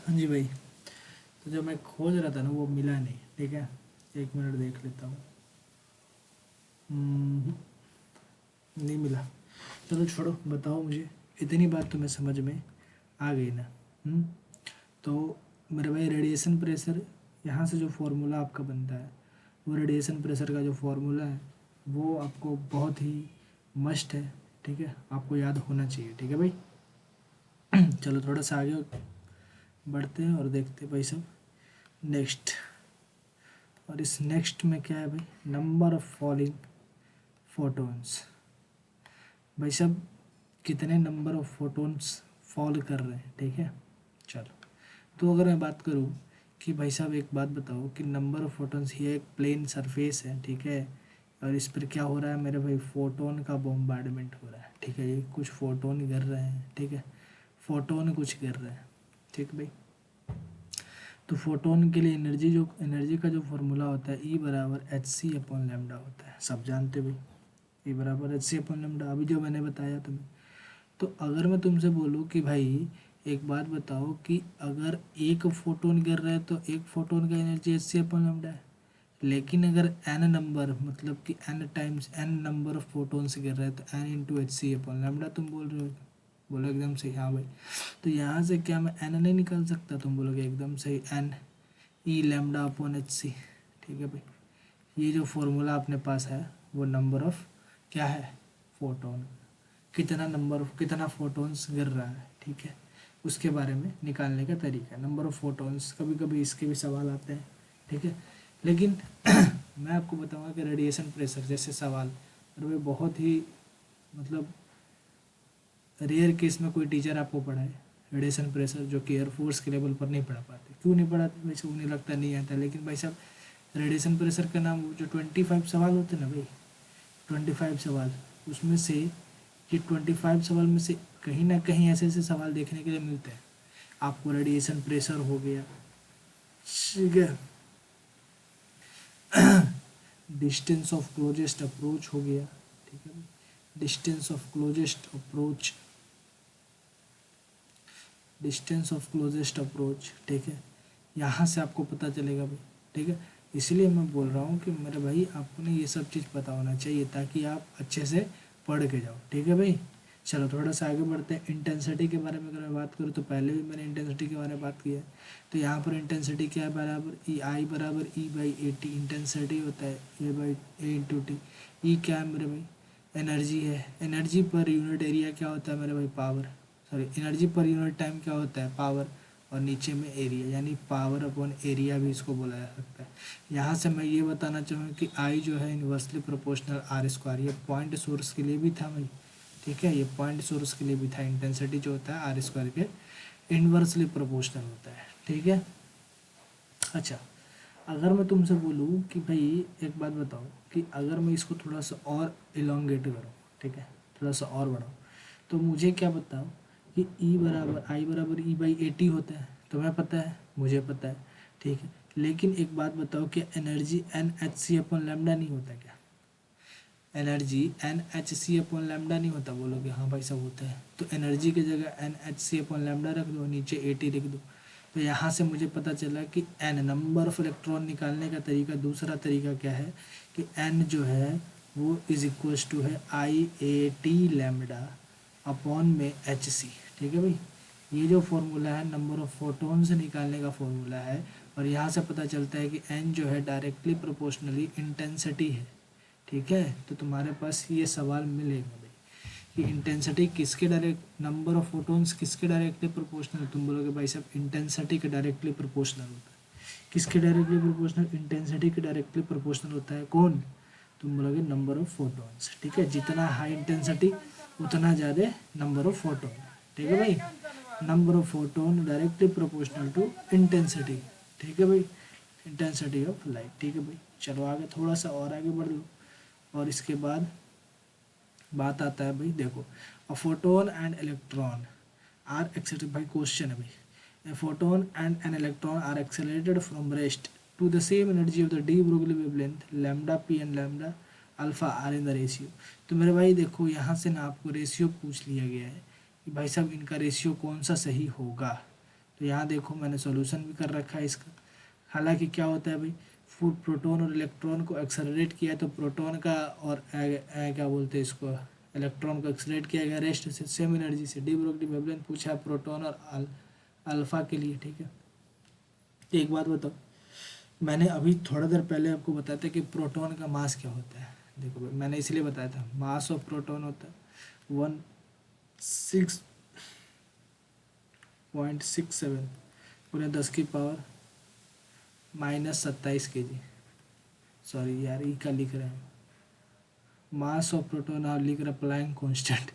हाँ जी भाई, तो जब मैं खोज रहा था ना वो मिला नहीं, ठीक है। 1 मिनट देख लेता हूँ, नहीं मिला। चलो छोड़ो, बताओ मुझे, इतनी बात तुम्हें समझ में आ गई ना। तो मेरे भाई रेडिएशन प्रेशर, यहाँ से जो फार्मूला आपका बनता है वो रेडिएशन प्रेशर का जो फार्मूला है वो आपको बहुत ही मस्ट है, ठीक है, आपको याद होना चाहिए, ठीक है भाई। चलो थोड़ा सा आगे बढ़ते हैं और देखते हैं भाई सब नेक्स्ट। और इस नेक्स्ट में क्या है भाई, नंबर ऑफ फॉलिंग फोटोन्स। भाई साहब कितने नंबर ऑफ फोटोन्स फॉल कर रहे हैं, ठीक है। चलो, तो अगर मैं बात करूँ कि भाई साहब एक बात बताओ कि नंबर ऑफ फोटोन्स, ये एक प्लेन सरफेस है, ठीक है। और इस पर क्या हो रहा है मेरे भाई, फोटोन का बॉम्बार्डमेंट हो रहा है, ठीक है। ये कुछ फोटोन गिर रहे हैं, ठीक है, फोटोन कुछ गिर रहे हैं, ठीक भाई। तो फोटोन के लिए एनर्जी का जो फॉर्मूला होता है ई बराबर hc/λ होता है, सब जानते भाई। ई बराबर hc/λ, अभी जो मैंने बताया तुम्हें। तो अगर मैं तुमसे बोलूँ कि भाई एक बात बताओ कि अगर एक फोटोन गिर रहा है तो एक फोटोन का एनर्जी hc/λ है, लेकिन अगर n नंबर, मतलब कि n times n number of photons गिर रहा है तो n × hc/λ तुम बोल रहे हो, बोलो एकदम सही, हाँ भाई। तो यहाँ से क्या मैं n नहीं निकाल सकता, तुम बोलोगे एकदम सही, n e λ/hc, ठीक है भाई। ये जो फॉर्मूला अपने पास है वो नंबर ऑफ क्या है, फोटोन, कितना फोटोन्स गिर रहा है, ठीक है, उसके बारे में निकालने का तरीका है, नंबर ऑफ फोटोन्स। कभी कभी इसके भी सवाल आते हैं, ठीक है। लेकिन मैं आपको बताऊंगा कि रेडिएशन प्रेशर जैसे सवाल, और वे बहुत ही मतलब रेयर केस में कोई टीचर आपको पढ़ाए रेडिएशन प्रेशर जो कि एयरफोर्स के लेवल पर नहीं पढ़ा पाते। क्यों नहीं पढ़ाते भाई साहब, उन्हें लगता नहीं आता, लेकिन भाई साहब रेडिएशन प्रेशर का नाम, जो 25 सवाल होते हैं ना भाई, 25 सवाल, उसमें से ये 25 सवाल में से कहीं ना कहीं ऐसे ऐसे सवाल देखने के लिए मिलते हैं आपको। रेडिएशन प्रेशर हो गया, ठीक है, डिस्टेंस ऑफ क्लोजेस्ट अप्रोच हो गया, ठीक है, distance of closest approach, distance of closest approach, ठीक है। यहाँ से आपको पता चलेगा भाई, ठीक है। इसलिए मैं बोल रहा हूँ कि मेरे भाई आपको ने ये सब चीज़ पता होना चाहिए ताकि आप अच्छे से पढ़ के जाओ, ठीक है भाई। चलो थोड़ा सा आगे बढ़ते हैं। इंटेंसिटी के बारे में अगर मैं बात करूँ तो पहले भी मैंने इंटेंसिटी के बारे में बात की है। तो यहाँ पर इंटेंसिटी क्या है, बराबर ई आई बराबर E/AT, इंटेंसिटी होता है A/A × T। ई क्या है मेरे भाई, एनर्जी है। एनर्जी पर यूनिट एरिया क्या होता है मेरे भाई, power, sorry energy per unit time क्या होता है, पावर। और नीचे में एरिया, यानी पावर अपॉन एरिया भी इसको बोला जा सकता है। यहाँ से मैं ये बताना चाहूँगा कि आई जो है इन्वर्सली प्रोपोर्शनल R², ये पॉइंट सोर्स के लिए भी था भाई, ठीक है, ये पॉइंट सोर्स के लिए भी था। इंटेंसिटी जो होता है R² के इन्वर्सली प्रोपोर्शनल होता है, ठीक है। अच्छा, अगर मैं तुमसे बोलूँ कि भाई एक बात बताओ कि अगर मैं इसको थोड़ा सा और इलोंगेट करूँ, ठीक है, थोड़ा सा और बढ़ाऊँ, तो मुझे क्या बताओ कि ई बराबर आई बराबर ई बाई ए टी होता है, तुम्हें पता है, मुझे पता है, ठीक है। लेकिन एक बात बताओ, क्या energy N H C upon lambda नहीं होता क्या? Energy N H C upon lambda नहीं होता? बोलोगे हाँ भाई सब होता है। तो एनर्जी की जगह N H C upon lambda रख दो, नीचे ए टी लिख दो। तो यहाँ से मुझे पता चला कि एन नंबर ऑफ इलेक्ट्रॉन निकालने का तरीका, दूसरा तरीका क्या है कि एन जो है वो इज इक्वल्स टू है आई ए टी लैम्डा अपॉन में एच सी, ठीक है भाई। ये जो फॉर्मूला है नंबर ऑफ फोटोन्स निकालने का फॉर्मूला है, और यहाँ से पता चलता है कि एन जो है डायरेक्टली प्रोपोर्शनली इंटेंसिटी है, ठीक है। तो तुम्हारे पास ये सवाल मिलेगा भाई कि इंटेंसिटी किसके डायरेक्ट, नंबर ऑफ फोटोन्स किसके डायरेक्टली प्रोपोर्शनल, तुम बोलोगे भाई साहब इंटेंसिटी के डायरेक्टली प्रोपोर्शनल होता है। किसके डायरेक्टली प्रोपोर्शनल? इंटेंसिटी के डायरेक्टली प्रोपोर्शनल होता है कौन? तुम बोलोगे नंबर ऑफ फोटोन्स, ठीक है। जितना हाई इंटेंसिटी उतना ज़्यादा नंबर ऑफ फोटोन, ठीक है भाई। Number of photon directly proportional to intensity, ठीक है भाई, इंटेंसिटी ऑफ लाइट, ठीक है भाई। चलो आगे थोड़ा सा और आगे बढ़ लो, और इसके बाद बात आता है भाई, देखो a photon and electron are accelerated, भाई क्वेश्चन है भाई, a photon and an electron are accelerated from rest to the same energy of the de Broglie wavelength lambda P and lambda alpha are in the ratio. तो मेरे भाई देखो यहाँ से ना आपको रेशियो पूछ लिया गया है कि भाई साहब इनका रेशियो कौन सा सही होगा। तो यहाँ देखो मैंने सॉल्यूशन भी कर रखा है इसका। हालांकि क्या होता है भाई, फुल प्रोटॉन और इलेक्ट्रॉन को एक्सेलरेट किया तो प्रोटॉन का और क्या बोलते हैं इसको, इलेक्ट्रॉन को एक्सेलरेट किया गया रेस्ट से सेम एनर्जी से। डी ब्रोगली वेवलेंथ पूछा प्रोटॉन और अल्फा के लिए, ठीक है। तो एक बात बताओ, मैंने अभी थोड़ा देर पहले आपको बताया था कि प्रोटॉन का मास क्या होता है। देखो भाई मैंने इसलिए बताया था, मास ऑफ प्रोटॉन होता है 16.67 पूरे 10 की पावर -27 kg। सॉरी यार ई का लिख रहे हैं, मास ऑफ प्रोटॉन और लिख रहा प्लैंक कांस्टेंट,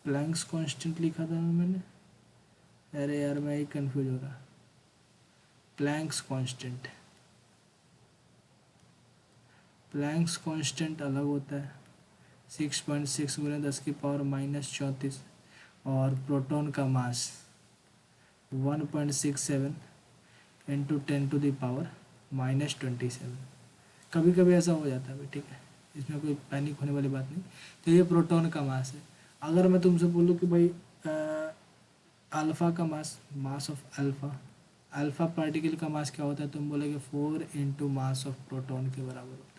प्लैंक्स कांस्टेंट लिखा था मैंने, अरे यार मैं ही कंफ्यूज हो रहा। प्लैंक्स कांस्टेंट, प्लैंक्स कांस्टेंट अलग होता है 6.6 गुना 10 की पावर -34, और प्रोटॉन का मास 1.67 इंटू 10⁻⁻27। कभी कभी ऐसा हो जाता है भाई, ठीक है, इसमें कोई पैनिक होने वाली बात नहीं। तो ये प्रोटॉन का मास है। अगर मैं तुमसे बोलूँ कि भाई अल्फ़ा का mass, mass of alpha, alpha particle का मास क्या होता है, तुम बोलोगे 4 इंटू मास ऑफ प्रोटॉन के बराबर होता है।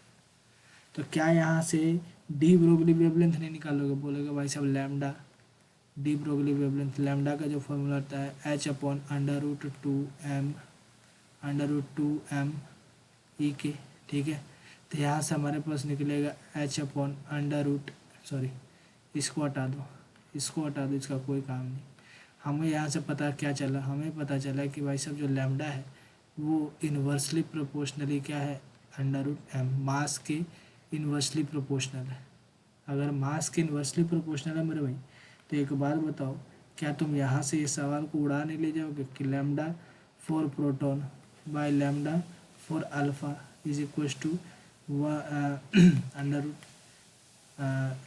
तो क्या यहाँ से डी ब्रोगली वेवलेंथ नहीं निकालोगे? बोलोगे भाई साहब lambda, D Broglie wavelength lambda का जो फॉर्मूला होता है h/√2m ई के, ठीक है। तो यहाँ से हमारे पास निकलेगा सॉरी इसको हटा दो, इसको हटा दो, इसका कोई काम नहीं। हमें यहाँ से पता क्या चला, हमें पता चला कि भाई साहब जो लैम्डा है वो इन्वर्सली प्रोपोर्शनली क्या है, √m, मास के इन्वर्सली प्रोपोर्शनल है। अगर मास के इन्वर्सली प्रोपोर्शनल है मेरे भाई, तो एक बात बताओ, क्या तुम यहाँ से इस सवाल को उड़ा नहीं ले जाओगे कि lambda for proton by lambda for alpha is equals to under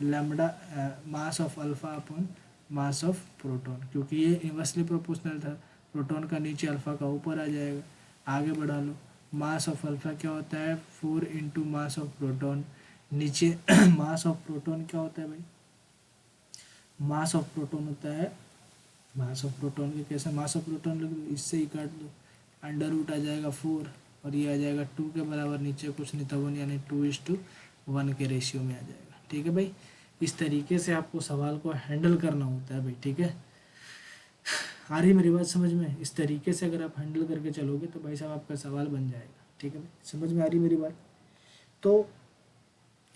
lambda mass of alpha upon mass of proton, क्योंकि ये इन्वर्सली प्रोपोर्शनल था, प्रोटॉन का नीचे अल्फ़ा का ऊपर आ जाएगा। आगे बढ़ा लो, मास ऑफ अल्फ़ा क्या होता है 4 इंटू मास ऑफ प्रोटॉन, नीचे मास ऑफ प्रोटॉन क्या होता है भाई, मास ऑफ प्रोटॉन होता है, मास ऑफ प्रोटॉन के कैसे, मास ऑफ प्रोटॉन लिख दो, इससे ही काट दो, अंडर रूट आ जाएगा 4 और ये आ जाएगा 2 के बराबर, नीचे कुछ नहीं था 1, यानी 2:1 के रेशियो में आ जाएगा, ठीक है भाई। इस तरीके से आपको सवाल को हैंडल करना होता है भाई, ठीक है। आ रही मेरी बात समझ में? इस तरीके से अगर आप हैंडल करके चलोगे तो भाई साहब आपका सवाल बन जाएगा, ठीक है भाई, समझ में आ रही मेरी बात? तो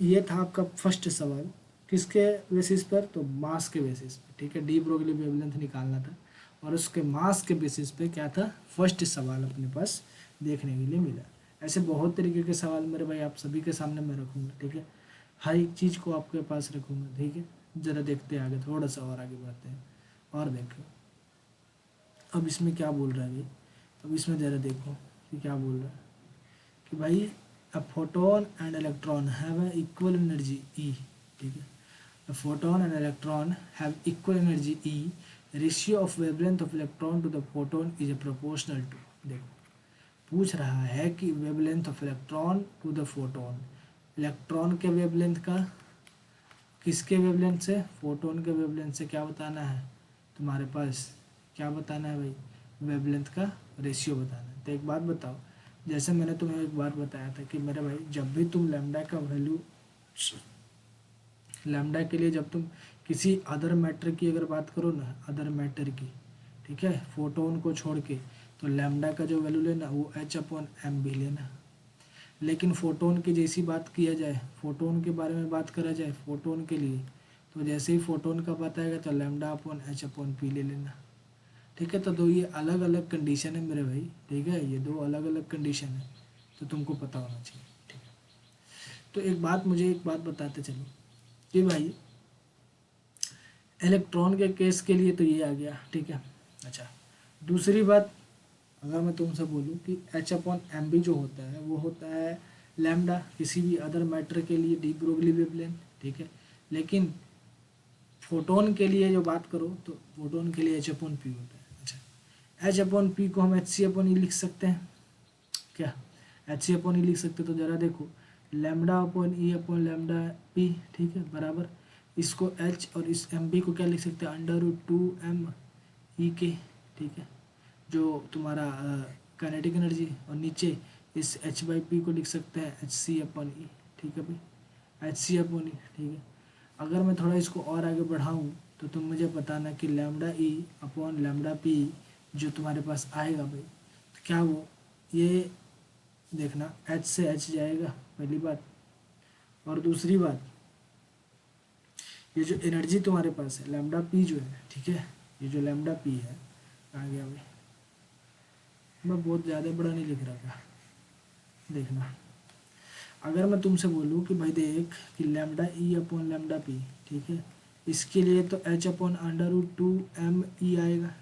ये था आपका फर्स्ट सवाल, किसके बेसिस पर, तो मास के बेसिस पे, ठीक है। डी ब्रोगली वेवलेंथ निकालना था और उसके मास के बेसिस पे क्या था, फर्स्ट सवाल अपने पास देखने के लिए मिला। ऐसे बहुत तरीके के सवाल मेरे भाई आप सभी के सामने मैं रखूँगा, ठीक है, हर एक चीज़ को आपके पास रखूँगा, ठीक है। ज़रा देखते हैं आगे, थोड़ा सा और आगे बढ़ते हैं और देखो अब इसमें क्या बोल रहा है भाई। अब इसमें ज़रा देखो कि क्या बोल रहा है कि भाई a photon and electron have a equal energy E, ठीक है, a photon and electron have equal energy E, ratio of wavelength of electron to the photon is a proportional to, देखो पूछ रहा है कि wavelength of electron to the photon, electron के wavelength का किसके वेवलेंथ से, फोटोन के वेवलेंथ से क्या बताना है तुम्हारे पास, क्या बताना है भाई, वेवलेंथ का रेशियो बताना है। तो एक बात बताओ, जैसे मैंने तुम्हें एक बार बताया था कि मेरे भाई जब भी तुम लैम्डा का वैल्यू, लैम्डा के लिए जब तुम किसी अदर मैटर की अगर बात करो ना, अदर मैटर की, ठीक है, फोटोन को छोड़ के, तो लैम्डा का जो वैल्यू लेना वो h/m भी लेना। लेकिन फोटोन की जैसी बात किया जाए, फोटोन के बारे में बात करा जाए फोटोन के लिए, तो जैसे ही फोटोन का पता आएगा तो λ/h/p ले लेना, ठीक है। तो दो ये अलग अलग कंडीशन है मेरे भाई, ठीक है, ये दो अलग अलग कंडीशन है, तो तुमको पता होना चाहिए, ठीक है। तो एक बात, मुझे एक बात बताते चलो कि भाई इलेक्ट्रॉन के केस के लिए तो ये आ गया, ठीक है। अच्छा, दूसरी बात, अगर मैं तुमसे बोलूँ कि h/m जो होता है वो होता है लैम्डा किसी भी अदर मैटर के लिए डी ब्रोगली वेवलेंथ, ठीक है। लेकिन फोटोन के लिए जो बात करो तो फोटोन के लिए h/p होता है। अच्छा, h/p को हम hc/e लिख सकते हैं क्या, hc/e लिख सकते, तो ज़रा देखो λ/e/λ/p, ठीक है, बराबर इसको h और इस mb को क्या लिख सकते हैं, √2m/e, ठीक है, जो तुम्हारा काइनेटिक एनर्जी, और नीचे इस h/p को लिख सकते हैं hc/e, ठीक है भाई, hc/e, ठीक है। अगर मैं थोड़ा इसको और आगे बढ़ाऊँ तो तुम मुझे बताना कि λ/e/λ/p जो तुम्हारे पास आएगा भाई, तो क्या वो, ये देखना h से h जाएगा पहली बात, और दूसरी बात ये जो एनर्जी तुम्हारे पास है λ/p जो है, ठीक है, ये जो λ/p है, आ गया भाई, मैं बहुत ज़्यादा बड़ा नहीं लिख रहा था, देखना, अगर मैं तुमसे बोलूँ कि भाई देख कि λ/e/λ/p, ठीक है, इसके लिए तो h/√2m/e आएगा,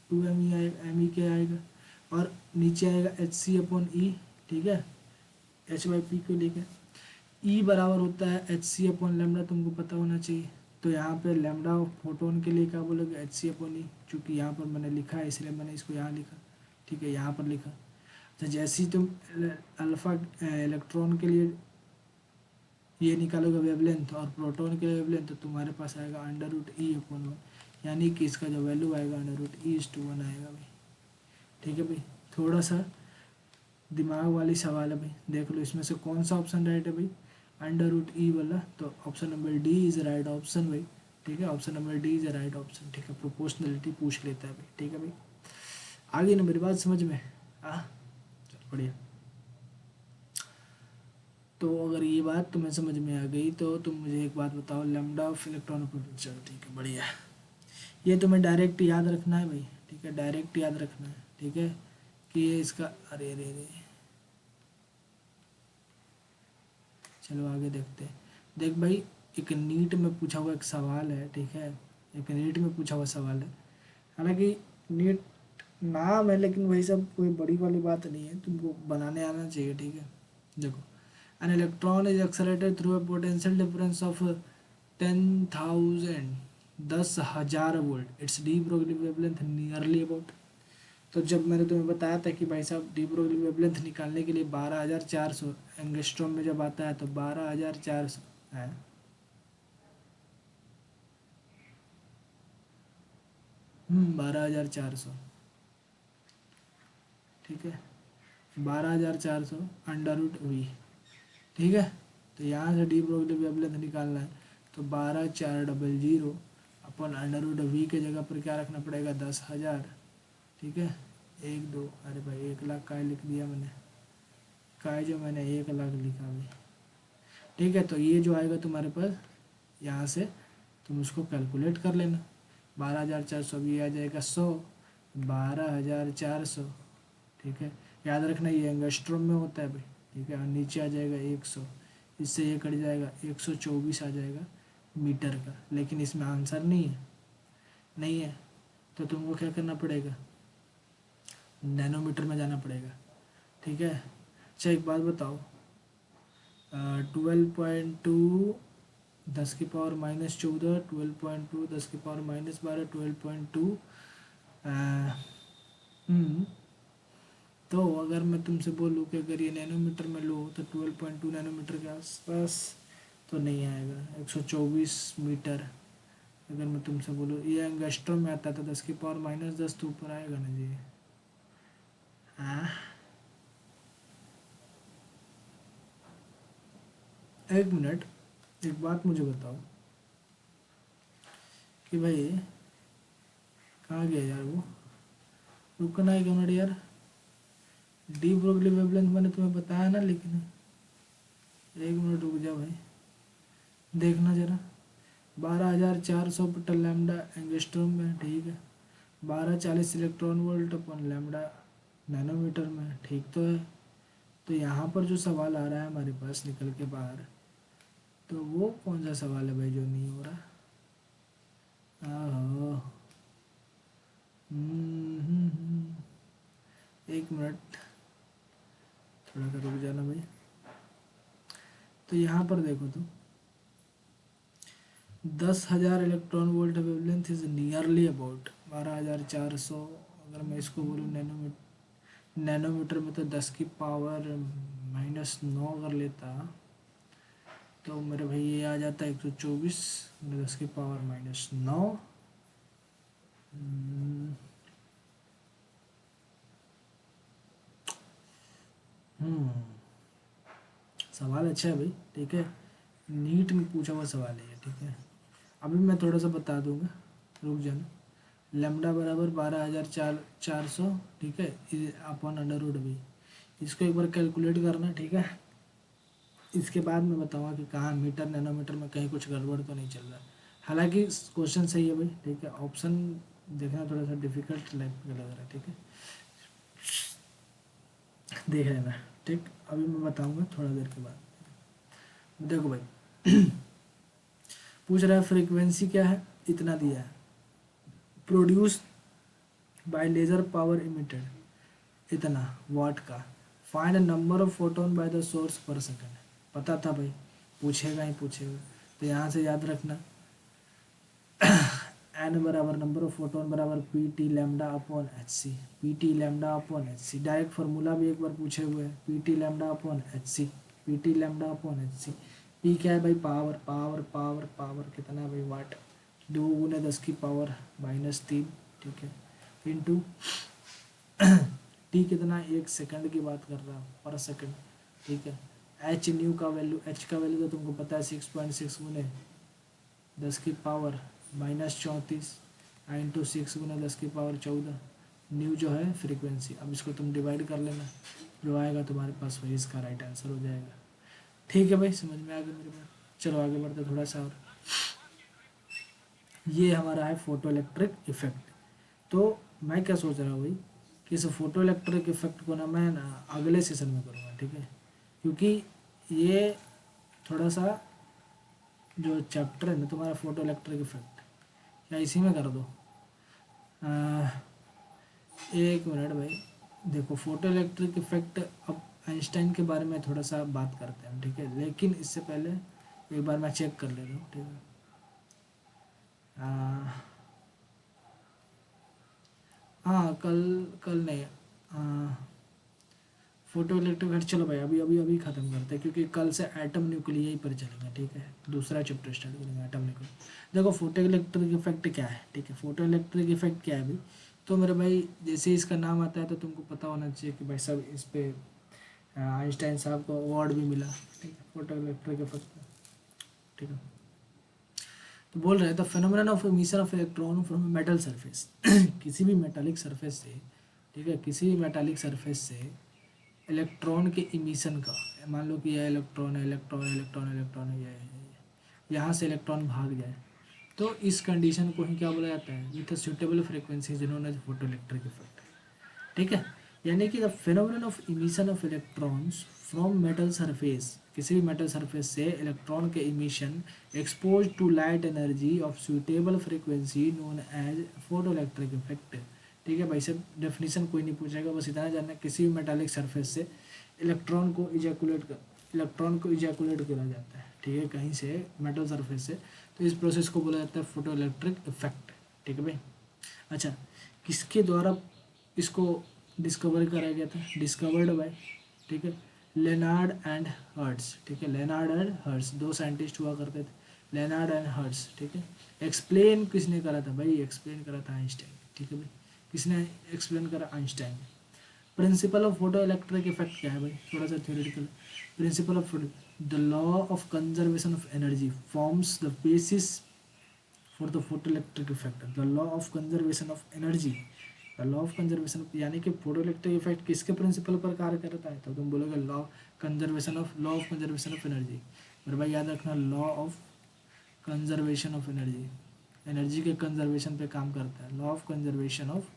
2m/e आएगा, m/e क्या आएगा, और नीचे आएगा hc/e, ठीक है, h/p को लेकर E बराबर होता है hc/λ, तुमको पता होना चाहिए। तो यहाँ पे लैम्डा फोटोन के लिए क्या बोलोगे, hc/e, चूँकि यहाँ पर मैंने लिखा है इसलिए मैंने इसको यहाँ लिखा, ठीक है, यहाँ पर लिखा। तो जैसे ही तुम अल्फा इलेक्ट्रॉन के लिए ये निकालोगे वेवलेंथ और प्रोटॉन के लिए वेवलेंथ, तो तुम्हारे पास आएगा √e/1, यानी कि इसका जो वैल्यू आएगा √e/1 आएगा भाई, ठीक है भाई। थोड़ा सा दिमाग वाली सवाल है भाई, देख लो इसमें से कौन सा ऑप्शन राइट है भाई, √e वाला, तो option number D is right option भाई, ठीक है, option number D is right option, ठीक है। प्रोपोर्शनलिटी पूछ लेता है भाई, ठीक है भाई, आगे ना मेरी बात समझ में, हाँ चल बढ़िया। तो अगर ये बात तुम्हें समझ में आ गई तो तुम मुझे एक बात बताओ, लैम्डा ऑफ इलेक्ट्रॉन पोटेंशियल, ठीक है बढ़िया, ये तुम्हें डायरेक्ट याद रखना है भाई, ठीक है, डायरेक्ट याद रखना है, ठीक है, कि ये इसका, अरे अरे अरे, चलो आगे देखते हैं। देख भाई, एक नीट में पूछा हुआ एक सवाल है, ठीक है, एक नीट में पूछा हुआ सवाल है, हालांकि नीट नाम है लेकिन वही सब कोई बड़ी वाली बात नहीं है, तुमको बनाने आना चाहिए, ठीक है। देखो, an electron is accelerated through a potential difference of 10,000, 10,000 volt, it's D Broglie wavelength nearly about. तो जब मैंने तुम्हें बताया था कि भाई साहब डी ब्रोगली वेवलेंथ निकालने के लिए 12,400 एंगस्ट्रॉम में जब आता है तो 12,400 है, 12,400, ठीक है, 12,400 √v, ठीक है। तो यहाँ से डी ब्रोगली वेवलेंथ निकालना है, तो 12,400/√v के जगह पर क्या रखना पड़ेगा, 10,000, ठीक है, 1 2, अरे भाई 1,00,000 का लिख दिया मैंने, का जो मैंने 1,00,000 लिखा भाई, ठीक है। तो ये जो आएगा तुम्हारे पास, यहाँ से तुम उसको कैलकुलेट कर लेना, 12,400 भी आ जाएगा 100, 12,400, ठीक है, याद रखना ये एंगस्ट्रॉम में होता है भाई, ठीक है, और नीचे आ जाएगा 100, इससे ये कट जाएगा 124 आ जाएगा मीटर का, लेकिन इसमें आंसर नहीं है, नहीं है, तो तुमको क्या करना पड़ेगा, नैनोमीटर में जाना पड़ेगा, ठीक है। अच्छा एक बात बताओ, 12.2 10⁻⁻14, 12.2 10⁻⁻12, 12.2। तो अगर मैं तुमसे बोलूँ कि अगर ये नैनोमीटर में लो तो 12.2 नैनोमीटर के आसपास तो नहीं आएगा। 124 मीटर अगर मैं तुमसे बोलूँ, ये एंगस्ट्रॉम में आता था, 10⁻−10 तो ऊपर आएगा ना जी। हाँ, एक मिनट, एक बात मुझे बताओ कि भाई कहाँ गया यार वो, रुकना है क्यों ना यार। डी ब्रोगली वेवलेंथ मैंने तुम्हें बताया ना, लेकिन एक मिनट रुक जा भाई, देखना जरा। 12,400 पर लैम्डा एंगस्ट्रॉम में, ठीक है। 1240 इलेक्ट्रॉन वोल्ट अपन लैम्डा नैनोमीटर में, ठीक तो है। तो यहाँ पर जो सवाल आ रहा है हमारे पास निकल के बाहर, तो वो कौन सा सवाल है भाई जो नहीं हो रहा। आहो, एक मिनट, थोड़ा सा रुक जाना भाई। तो यहाँ पर देखो तो 10,000 electron volt wavelength is nearly about 12,400। अगर मैं इसको बोलूँ नैनोमीटर में, तो 10⁻⁻9 कर लेता तो मेरे भाई ये आ जाता 124, 10⁻⁻9। सवाल अच्छा है भाई, ठीक है। नीट में पूछा हुआ सवाल है ये, ठीक है। अभी मैं थोड़ा सा बता दूंगा, रुक जाना। लैम्डा बराबर 12,400, ठीक है, अपॉन अंडर रूट भी। इसको एक बार कैलकुलेट करना, ठीक है। इसके बाद मैं बताऊंगा कि कहाँ मीटर नैनोमीटर में कहीं कुछ गड़बड़ तो नहीं चल रहा। हालांकि क्वेश्चन सही है भाई, ठीक है। ऑप्शन देखना थोड़ा सा डिफिकल्ट लाइक लग रहा है, ठीक है, देख लेना, ठीक। अभी मैं बताऊंगा थोड़ा देर के बाद। देखो भाई पूछ रहा है फ्रीक्वेंसी क्या है, इतना दिया है। Produce by laser power emitted इतना वाट का। Find number of photon by the source per second. पता था भाई, पूछेगा ही पूछेगा। तो यहाँ से याद रखना एन बराबर नंबर ऑफ फोटोन बराबर P T lambda upon H C. P T lambda upon H C, direct formula भी एक बार पूछे हुए हैं, P T lambda upon H C. P T lambda upon H C. P क्या है भाई, पावर पावर पावर पावर कितना भाई, वाट। 2 × 10⁻³ ठीक है, इंटू टी कितना, 1 सेकंड की बात कर रहा हूँ, पर सेकंड, ठीक है। एच न्यू का वैल्यू, एच का वैल्यू तो तुमको पता है 6.6 × 10⁻−34 इंटू 6 × 10⁻14 न्यू जो है फ्रीक्वेंसी। अब इसको तुम डिवाइड कर लेना, जो आएगा तुम्हारे पास वही इसका राइट आंसर हो जाएगा। ठीक है भाई, समझ में आ गया मेरे बात। चलो आगे बढ़ते थोड़ा सा और। ये हमारा है फोटो इलेक्ट्रिक इफेक्ट। तो मैं क्या सोच रहा हूँ भाई कि इस फोटो इलेक्ट्रिक इफेक्ट को ना मैं ना अगले सेशन में करूँगा, ठीक है। क्योंकि ये थोड़ा सा जो चैप्टर है ना तुम्हारा फोटो इलेक्ट्रिक इफेक्ट, क्या इसी में कर दो। एक मिनट भाई, देखो फोटो इलेक्ट्रिक इफेक्ट, अब आइंस्टाइन के बारे में थोड़ा सा बात करते हैं, ठीक है। लेकिन इससे पहले एक बार मैं चेक कर लेता हूँ, ठीक है। हाँ, कल कल नहीं, फोटो इलेक्ट्रिक इफेक्ट, चलो भाई अभी अभी अभी ख़त्म करते हैं, क्योंकि कल से एटम न्यूक्लियाई पर चलेंगे, ठीक है। दूसरा चैप्टर स्टार्ट करेंगे एटम न्यूक्लिया। देखो फोटो इलेक्ट्रिक इफेक्ट क्या है, ठीक है। फोटो इलेक्ट्रिक इफेक्ट क्या है भाई, तो मेरे भाई जैसे ही इसका नाम आता है तो तुमको पता होना चाहिए कि भाई सब इस पर आइंस्टाइन साहब को अवार्ड भी मिला, ठीक है, फोटो इलेक्ट्रिक इफेक्ट, ठीक है। तो बोल रहे हैं the phenomenon of emission of electron from metal surface किसी भी मेटालिक सरफेस से, ठीक है, किसी भी मेटालिक सरफेस से इलेक्ट्रॉन के इमिशन का, मान लो कि यह इलेक्ट्रॉन है, इलेक्ट्रॉन इलेक्ट्रॉन इलेक्ट्रॉन है, यहाँ से इलेक्ट्रॉन भाग जाए, तो इस कंडीशन को ही क्या बोला जाता है, विथ सुटेबल फ्रीक्वेंसी जिन्होंने फोटो इलेक्ट्रिक इफेक्ट, ठीक है। यानी कि the phenomenon of emission of electrons from metal surface, किसी भी मेटल सरफेस से इलेक्ट्रॉन के emission expose to light energy of suitable frequency known as photo electric effect, ठीक है भाई। सब डेफिनेशन कोई नहीं पूछेगा, बस इतना जानना किसी भी मेटालिक सरफेस से इलेक्ट्रॉन को इजैकुलेट कर इलेक्ट्रॉन को इजैकुलेट किया जाता है, ठीक है, कहीं से मेटल सरफेस से। तो इस प्रोसेस को बोला जाता है फोटो इलेक्ट्रिक इफेक्ट, ठीक है भाई। अच्छा, किसके द्वारा इसको डिस्कवर करा गया था? डिस्कवर्ड बाय, ठीक है, लेनार्ड एंड हर्ट्ज, ठीक है, लेनार्ड एंड हर्ट्ज, दो साइंटिस्ट हुआ करते थे, लेनार्ड एंड हर्ट्ज, ठीक है। एक्सप्लेन किसने करा था भाई? एक्सप्लेन करा था आइंस्टाइन, ठीक है भाई। किसने एक्सप्लेन करा? Einstein. Principle of photo electric effect क्या है भाई? थोड़ा सा theoretical. Principle of the law of conservation of energy forms the basis for the photo electric effect. The law of conservation of energy, the law of conservation, यानी कि photo electric effect किसके principal पर कार्य करता है? तो तुम बोलोगे law conservation of, law of conservation of energy. मेरे भाई याद रखना, law of conservation of energy, energy के कंजर्वेशन पे काम करता है। Law of conservation of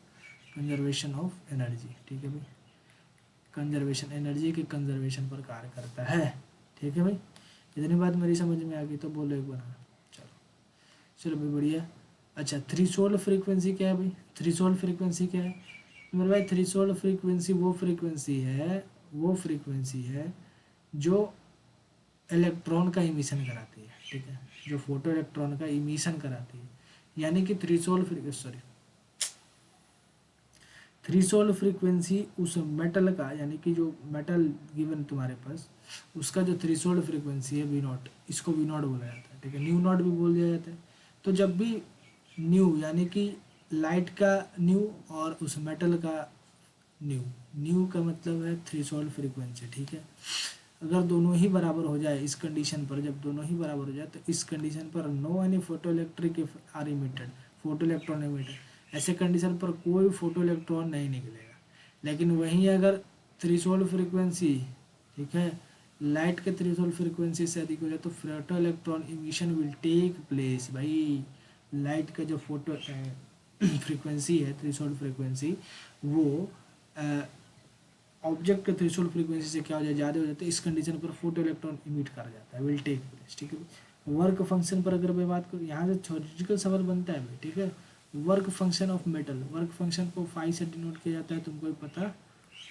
energy, ठीक है भाई। कंजर्वेशन, एनर्जी के कंजर्वेशन पर कार्य करता है, ठीक है भाई। इतनी बात मेरी समझ में आ गई तो बोलो एक बार हाँ। चलो चलो भाई, बढ़िया। अच्छा, थ्रेशोल्ड फ्रीक्वेंसी क्या है भाई? थ्रेशोल्ड फ्रीक्वेंसी क्या है मेरे भाई? थ्रेशोल्ड फ्रीक्वेंसी वो फ्रीक्वेंसी है जो इलेक्ट्रॉन का इमिशन कराती है, ठीक है, जो फोटो इलेक्ट्रॉन का इमिशन कराती है। यानी कि थ्रेशोल्ड फ्रीक्वेंसी उस मेटल का, यानी कि जो मेटल गिवन तुम्हारे पास, उसका जो थ्रेशोल्ड फ्रीक्वेंसी है वी नॉट, इसको वी नॉट बोला जाता है, ठीक है, न्यू नॉट भी बोल दिया जाता है। तो जब भी न्यू, यानी कि लाइट का न्यू और उस मेटल का न्यू, न्यू का मतलब है थ्रेशोल्ड फ्रीक्वेंसी, ठीक है। अगर दोनों ही बराबर हो जाए इस कंडीशन पर, जब दोनों ही बराबर हो जाए तो इस कंडीशन पर no any photo electric are emitted, photo electron emitted, ऐसे कंडीशन पर कोई फोटो इलेक्ट्रॉन नहीं निकलेगा। लेकिन वहीं अगर थ्रेशोल्ड फ्रीक्वेंसी, ठीक है, लाइट के थ्रेशोल्ड फ्रीक्वेंसी से अधिक हो जाए तो photo electron emission will take place भाई। लाइट का जो फोटो फ्रीक्वेंसी है, थ्रेशोल्ड फ्रीक्वेंसी, वो ऑब्जेक्ट के थ्रेशोल्ड फ्रीक्वेंसी से क्या हो जाए, ज़्यादा हो जाता है, इस कंडीशन पर फोटो इलेक्ट्रॉन इमिट कर जाता है, विल टेक प्लेस, ठीक है। वर्क फंक्शन पर अगर मैं बात करूँ, यहाँ से थ्योरेटिकल सवाल बनता है भाई, ठीक है। Work function of metal, work function को फाई से डिनोट किया जाता है, तुमको पता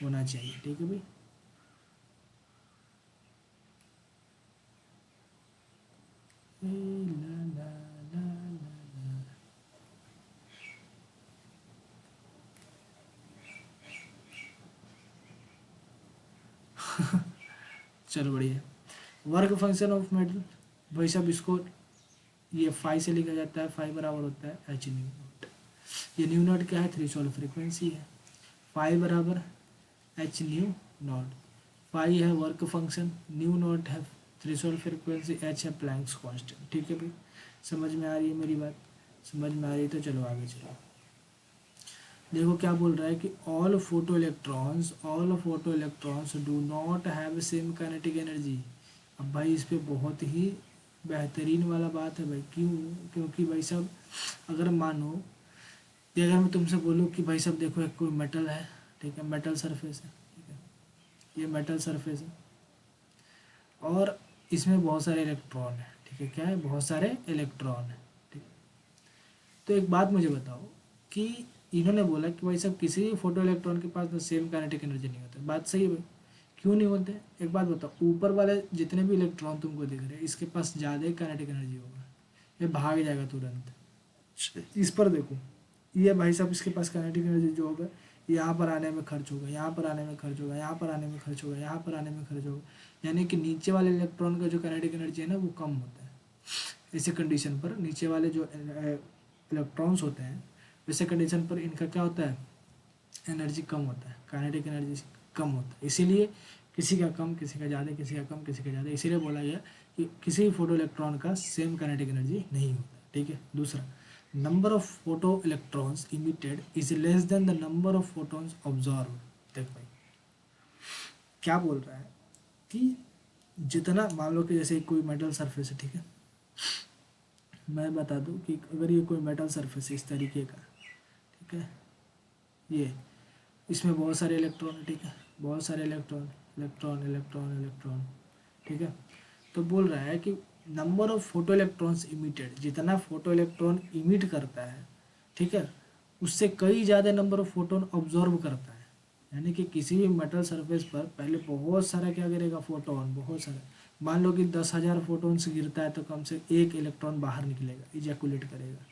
होना चाहिए, ठीक है भाई। ला ला ला ला ला। चलो बढ़िया। वर्क फंक्शन ऑफ मेटल भाई साहब, इसको ये फाई से लिखा जाता है, फाई बराबर होता है एच न्यू नॉट। ये न्यू नॉट क्या है? थ्रेशोल्ड फ्रीक्वेंसी है। फाई बराबर एच न्यू नॉट, फाई है वर्क फंक्शन, न्यू नॉट है थ्रेशोल्ड फ्रीक्वेंसी, एच है प्लैंक्स कांस्टेंट, ठीक है भाई। समझ में आ रही है मेरी बात? समझ में आ रही है तो चलो आगे चलो। देखो क्या बोल रहा है कि all photo electrons do not have same kinetic energy. अब भाई इस पे बहुत ही बेहतरीन वाला बात है भाई। क्यों? क्योंकि भाई साहब, अगर मानो कि अगर मैं तुमसे बोलूँ कि भाई साहब देखो एक कोई मेटल है, ठीक है, मेटल सरफेस है, ठीक है, ये मेटल सरफेस है और इसमें बहुत सारे इलेक्ट्रॉन है, ठीक है, क्या है? बहुत सारे इलेक्ट्रॉन है, ठीक। तो एक बात मुझे बताओ कि इन्होंने बोला कि भाई साहब किसी भी फोटो इलेक्ट्रॉन के पास तो सेम काइनेटिक एनर्जी नहीं होता। बात सही है भाई, क्यों नहीं होते? एक बात बताओ, ऊपर वाले जितने भी इलेक्ट्रॉन तुमको दिख रहे हैं, इसके पास ज़्यादा ही काइनेटिक एनर्जी होगा, ये भाग जाएगा तुरंत। इस पर देखो, ये भाई साहब इसके पास काइनेटिक एनर्जी जो होगा, यहाँ पर आने में खर्च होगा, यहाँ पर आने में खर्च होगा, यहाँ पर आने में खर्च होगा, यहाँ पर आने में खर्च होगा, यानी कि नीचे वाले इलेक्ट्रॉन का जो काइनेटिक एनर्जी है ना, वो कम होता है। ऐसे कंडीशन पर नीचे वाले जो इलेक्ट्रॉन्स होते हैं, वैसे कंडीशन पर इनका क्या होता है? एनर्जी कम होता है, काइनेटिक एनर्जी कम होता है। इसीलिए किसी का कम, किसी का ज़्यादा, किसी का कम, किसी का ज़्यादा, इसीलिए बोला गया कि किसी भी फोटो इलेक्ट्रॉन का सेम काइनेटिक एनर्जी नहीं होता, ठीक है। दूसरा, number of photo electrons emitted is less than the number of photons observe. देख भाई क्या बोल रहा है कि जितना, मान लो कि जैसे कोई मेटल सरफेस है, ठीक है, मैं बता दूं कि अगर ये कोई मेटल सरफेस है इस तरीके का, ठीक है, ये इसमें बहुत सारे इलेक्ट्रॉन, ठीक है, बहुत सारे इलेक्ट्रॉन, इलेक्ट्रॉन इलेक्ट्रॉन इलेक्ट्रॉन, ठीक है। तो बोल रहा है कि number of photo electrons emitted, जितना फोटो इलेक्ट्रॉन इमिट करता है, ठीक है, उससे कई ज़्यादा नंबर ऑफ फोटोन ऑब्जर्व करता है। यानी कि किसी भी मेटल सरफेस पर पहले बहुत सारा क्या गिरेगा, फोटोन, बहुत सारा। मान लो कि 10,000 फोटोन्स गिरता है तो कम से एक इलेक्ट्रॉन बाहर निकलेगा, इजैकुलेट करेगा,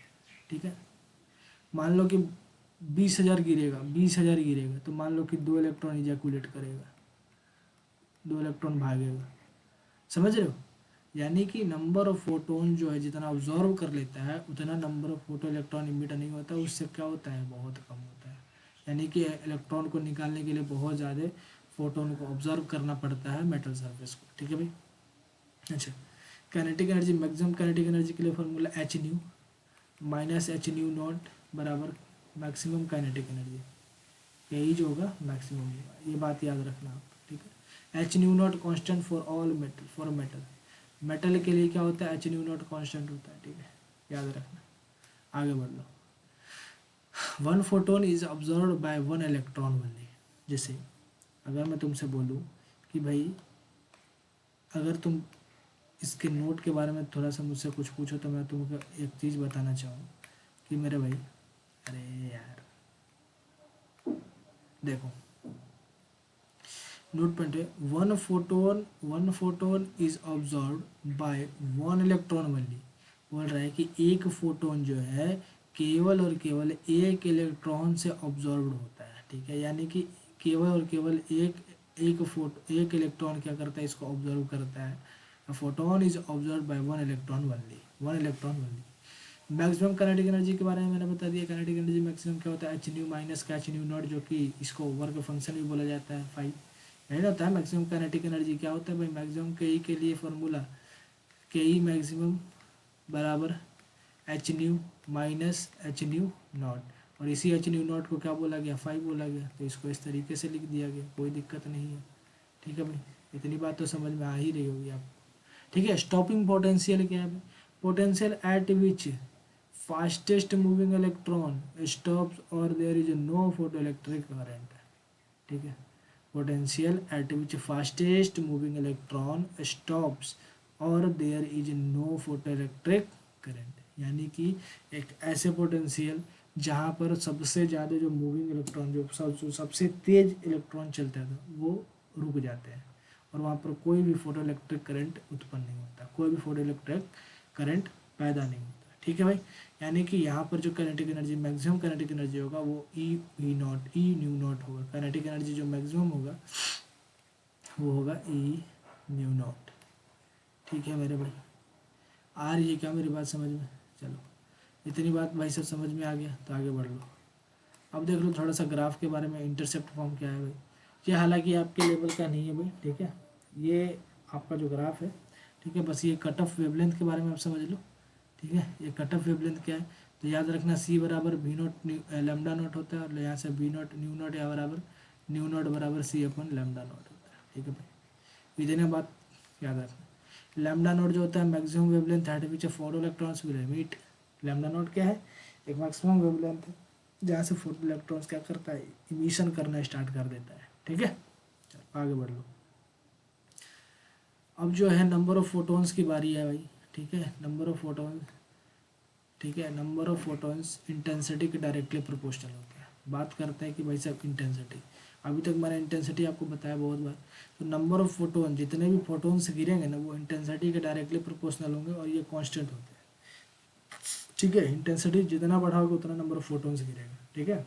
ठीक है। मान लो कि 20,000 गिरेगा, 20,000 गिरेगा तो मान लो कि 2 इलेक्ट्रॉन इजैकुलेट करेगा, 2 इलेक्ट्रॉन भागेगा, समझ रहे हो। यानी कि नंबर ऑफ फोटोन जो है जितना ऑब्जॉर्व कर लेता है उतना number of photo electron emit नहीं होता, उससे क्या होता है, बहुत कम होता है। यानी कि इलेक्ट्रॉन को निकालने के लिए बहुत ज़्यादा फोटोन को ऑब्जर्व करना पड़ता है मेटल सरफेस को, ठीक है भाई। अच्छा, kinetic energy, maximum kinetic energy के लिए formula H new minus H new not बराबर मैक्सिमम काइनेटिक एनर्जी, यही जो होगा मैक्सिमम होगा, ये बात याद रखना आप, ठीक है। H new not constant for all metal, for metal, metal के लिए क्या होता है, एच न्यू नॉट कॉन्स्टेंट होता है, ठीक है, याद रखना। आगे बढ़ लो। One photon is observe by one electron only. जैसे अगर मैं तुमसे बोलूँ कि भाई अगर तुम इसके नोट के बारे में थोड़ा सा मुझसे कुछ पूछो तो मैं तुमको एक चीज़ बताना चाहूँ कि मेरे भाई, अरे यार देखो, नोट पॉइंट है, one photon is observe by one electron only. बोल रहा है कि एक फोटोन जो है केवल और केवल एक इलेक्ट्रॉन से ऑब्जर्व होता है, ठीक है। यानी कि केवल और केवल एक इलेक्ट्रॉन क्या करता है, इसको ऑब्जर्व करता है। Photon is observe by one electron only, one electron only. Maximum kinetic energy के बारे में मैंने बता दिया। काइनेटिक एनर्जी मैक्सिमम क्या होता है, एच न्यू माइनस का एच न्यू नॉट, जो कि इसको वर्क फंक्शन भी बोला जाता है, 5 यही होता है मैक्सिमम काइनेटिक एनर्जी। क्या होता है भाई, मैक्सिमम के ई के लिए फॉर्मूला के ई मैक्सिमम बराबर H new minus H new not, और इसी एच न्यू नॉट को क्या बोला गया, 5 बोला गया, तो इसको इस तरीके से लिख दिया गया, कोई दिक्कत नहीं है, ठीक है भाई। इतनी बात तो समझ में आ ही रही होगी आप, ठीक है। स्टॉपिंग पोटेंशियल क्या है, potential at which fastest moving electron stops और there is no photo electric current, ठीक है। Potential at which fastest moving electron stops और there is no photo electric current, यानी कि एक ऐसे पोटेंशियल जहाँ पर सबसे ज़्यादा जो मूविंग इलेक्ट्रॉन, जो सबसे तेज इलेक्ट्रॉन चलता था वो रुक जाते हैं, और वहाँ पर कोई भी फोटो इलेक्ट्रिक करंट उत्पन्न नहीं होता, कोई भी फोटो इलेक्ट्रिक करंट पैदा नहीं होता, ठीक है भाई। यानी कि यहाँ पर जो kinetic energy, maximum kinetic energy होगा वो ई न्यू नॉट होगा। काइनेटिक एनर्जी जो मैक्सिमम होगा वो होगा ई न्यू नॉट, ठीक है मेरे भाई। आ रही है क्या मेरी बात समझ में, चलो इतनी बात भाई सब समझ में आ गया तो आगे बढ़ लो। अब देख लो थोड़ा सा ग्राफ के बारे में, इंटरसेप्ट फॉर्म क्या है भाई। ये हालांकि आपके लेवल का नहीं है भाई, ठीक है, ये आपका जो ग्राफ है, ठीक है, बस ये कट ऑफ वेवलेंथ के बारे में आप समझ लो, ठीक है। ये कट ऑफ वेवलेंथ क्या है, तो याद रखना सी बराबर वी नॉट लेमडा नॉट होता है, और यहाँ से बी नॉट न्यू नॉट या बराबर न्यू नॉट बराबर सी अपन लेमडा नॉट होता है, ठीक है भाई। इतने बात याद रखना। लेमडा नॉट जो होता है maximum wavelength eight which photo electrons will emit. Lambda naught क्या है, एक मैक्सिमम वेवलेंथ है जहाँ से फोटो इलेक्ट्रॉन्स क्या करता है, इमिशन करना स्टार्ट कर देता है, ठीक है। चलो आगे बढ़ लो। अब जो है नंबर ऑफ फोटोन्स की बारी है भाई, ठीक है। नंबर ऑफ फोटोन्स, ठीक है, नंबर ऑफ फोटोन्स इंटेंसिटी के डायरेक्टली प्रोपोर्शनल होता है। बात करते हैं कि भाई साहब इंटेंसिटी, अभी तक मैंने इंटेंसिटी आपको बताया बहुत बार। तो नंबर ऑफ फोटोन, जितने भी फोटोन्स गिरेंगे ना वो इंटेंसिटी के डायरेक्टली प्रोपोर्शनल होंगे, और ये कांस्टेंट होते हैं, ठीक है। इंटेंसिटी जितना बढ़ाओगे उतना नंबर ऑफ फोटोन्स गिरेगा, ठीक है।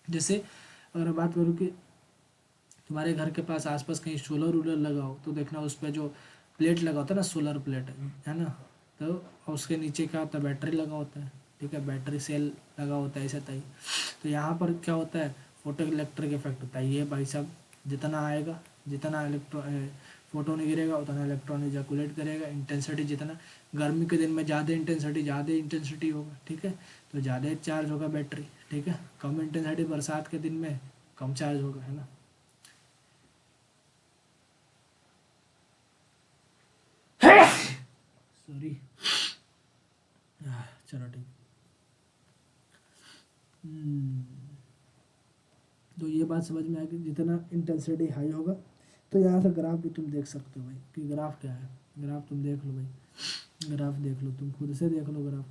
जैसे अगर मैं बात करूँ कि तुम्हारे घर के पास आसपास कहीं सोलर वूलर लगा हो तो देखना उस पर जो प्लेट लगा होता है ना, सोलर प्लेट है ना, तो उसके नीचे क्या होता है, बैटरी लगा होता है, ठीक है, बैटरी सेल लगा होता है ऐसा तय। तो यहाँ पर क्या होता है, फोटो इलेक्ट्रिक इफेक्ट होता है। ये भाई साहब जितना आएगा, जितना इलेक्ट्रॉन फोटोन गिरेगा उतना इलेक्ट्रॉन इजैकुलेट करेगा। इंटेंसिटी जितना गर्मी के दिन में ज़्यादा इंटेंसिटी होगा, ठीक है, तो ज़्यादा चार्ज होगा बैटरी, ठीक है। कम इंटेंसिटी बरसात के दिन में कम चार्ज होगा, है ना। सॉरी, चलो ठीक। तो ये बात समझ में आ गई, जितना इंटेंसिटी हाई होगा। तो यहाँ से ग्राफ भी तुम देख सकते हो भाई कि ग्राफ क्या है। ग्राफ तुम देख लो भाई, ग्राफ देख लो, तुम खुद से देख लो ग्राफ,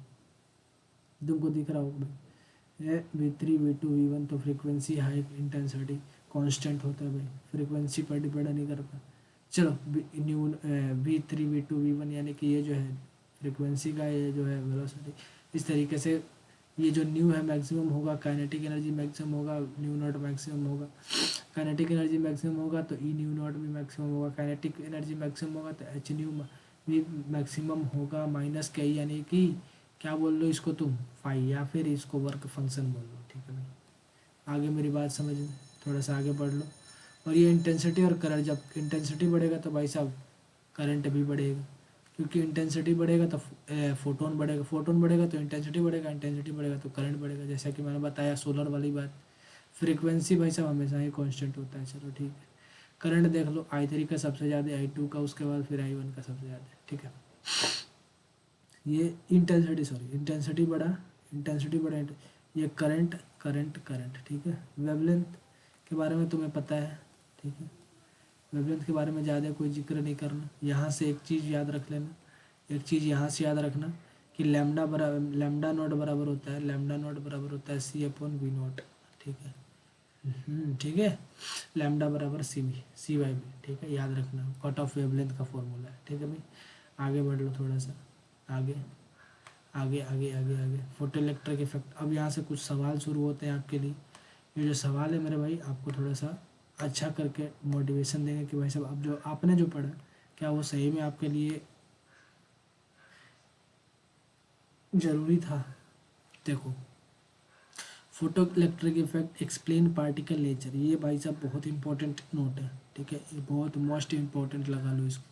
तुमको दिख रहा होगा भाई। वी3 वी2 वी1, तो फ्रीक्वेंसी हाई, इंटेंसिटी कांस्टेंट होता है भाई, फ्रीक्वेंसी पर डिपेंड नहीं करता। चलो न्यू V3 V2 V1 यानी कि ये जो है फ्रीक्वेंसी का, ये जो है वेलोसिटी, इस तरीके से ये जो न्यू है मैक्सिमम होगा, काइनेटिक एनर्जी मैक्सिमम होगा, न्यू नॉट मैक्सिमम होगा। काइनेटिक एनर्जी मैक्सिमम होगा तो ई न्यू नॉट भी मैक्सिमम होगा, काइनेटिक एनर्जी मैक्सिमम होगा तो एच न्यू भी मैक्सिमम होगा, माइनस के यानी कि क्या बोल लो इसको तुम फाई, या फिर इसको वर्क फंक्शन बोल लो। ठीक है भाई, आगे मेरी बात समझ में, थोड़ा सा आगे बढ़ लो। और ये इंटेंसिटी और करंट, जब इंटेंसिटी बढ़ेगा तो भाई साहब करंट भी बढ़ेगा, क्योंकि इंटेंसिटी बढ़ेगा तो फोटोन बढ़ेगा, फोटोन बढ़ेगा तो इंटेंसिटी बढ़ेगा, इंटेंसिटी बढ़ेगा तो करंट बढ़ेगा, जैसा कि मैंने बताया सोलर वाली बात। फ्रीक्वेंसी भाई साहब हमेशा ही कांस्टेंट होता है। चलो ठीक है, करंट देख लो, I3 का सबसे ज़्यादा, I2 का, उसके बाद फिर I1 का सबसे ज़्यादा। ठीक है, ये इंटेंसिटी, सॉरी इंटेंसिटी बढ़ा, इंटेंसिटी बढ़ा, ये करंट करंट करंट। ठीक है, वेवलेंथ के बारे में तुम्हें पता है। ठीक है, वेवलेंथ के बारे में ज़्यादा कोई जिक्र नहीं करना। यहाँ से एक चीज़ याद रख लेना, एक चीज़ यहाँ से याद रखना कि लैम्डा नॉट बराबर होता है, लैम्डा नॉट बराबर होता है C/V0। ठीक है, ठीक है, लैम्डा बराबर C/V ठीक है, याद रखना, कट ऑफ वेवलेंथ का फॉर्मूला है। ठीक है भाई, आगे बढ़ लो थोड़ा सा, आगे आगे आगे आगे आगे फोटो इलेक्ट्रिक इफेक्ट। अब यहाँ से कुछ सवाल शुरू होते हैं आपके लिए। ये जो सवाल है मेरे भाई, आपको थोड़ा सा अच्छा करके मोटिवेशन देंगे कि भाई साहब अब जो आपने जो पढ़ा क्या वो सही में आपके लिए ज़रूरी था। देखो, photo electric effect explain particle nature, ये भाई साहब बहुत इंपॉर्टेंट नोट है। ठीक है, ये बहुत मोस्ट इंपॉर्टेंट लगा लो इसको।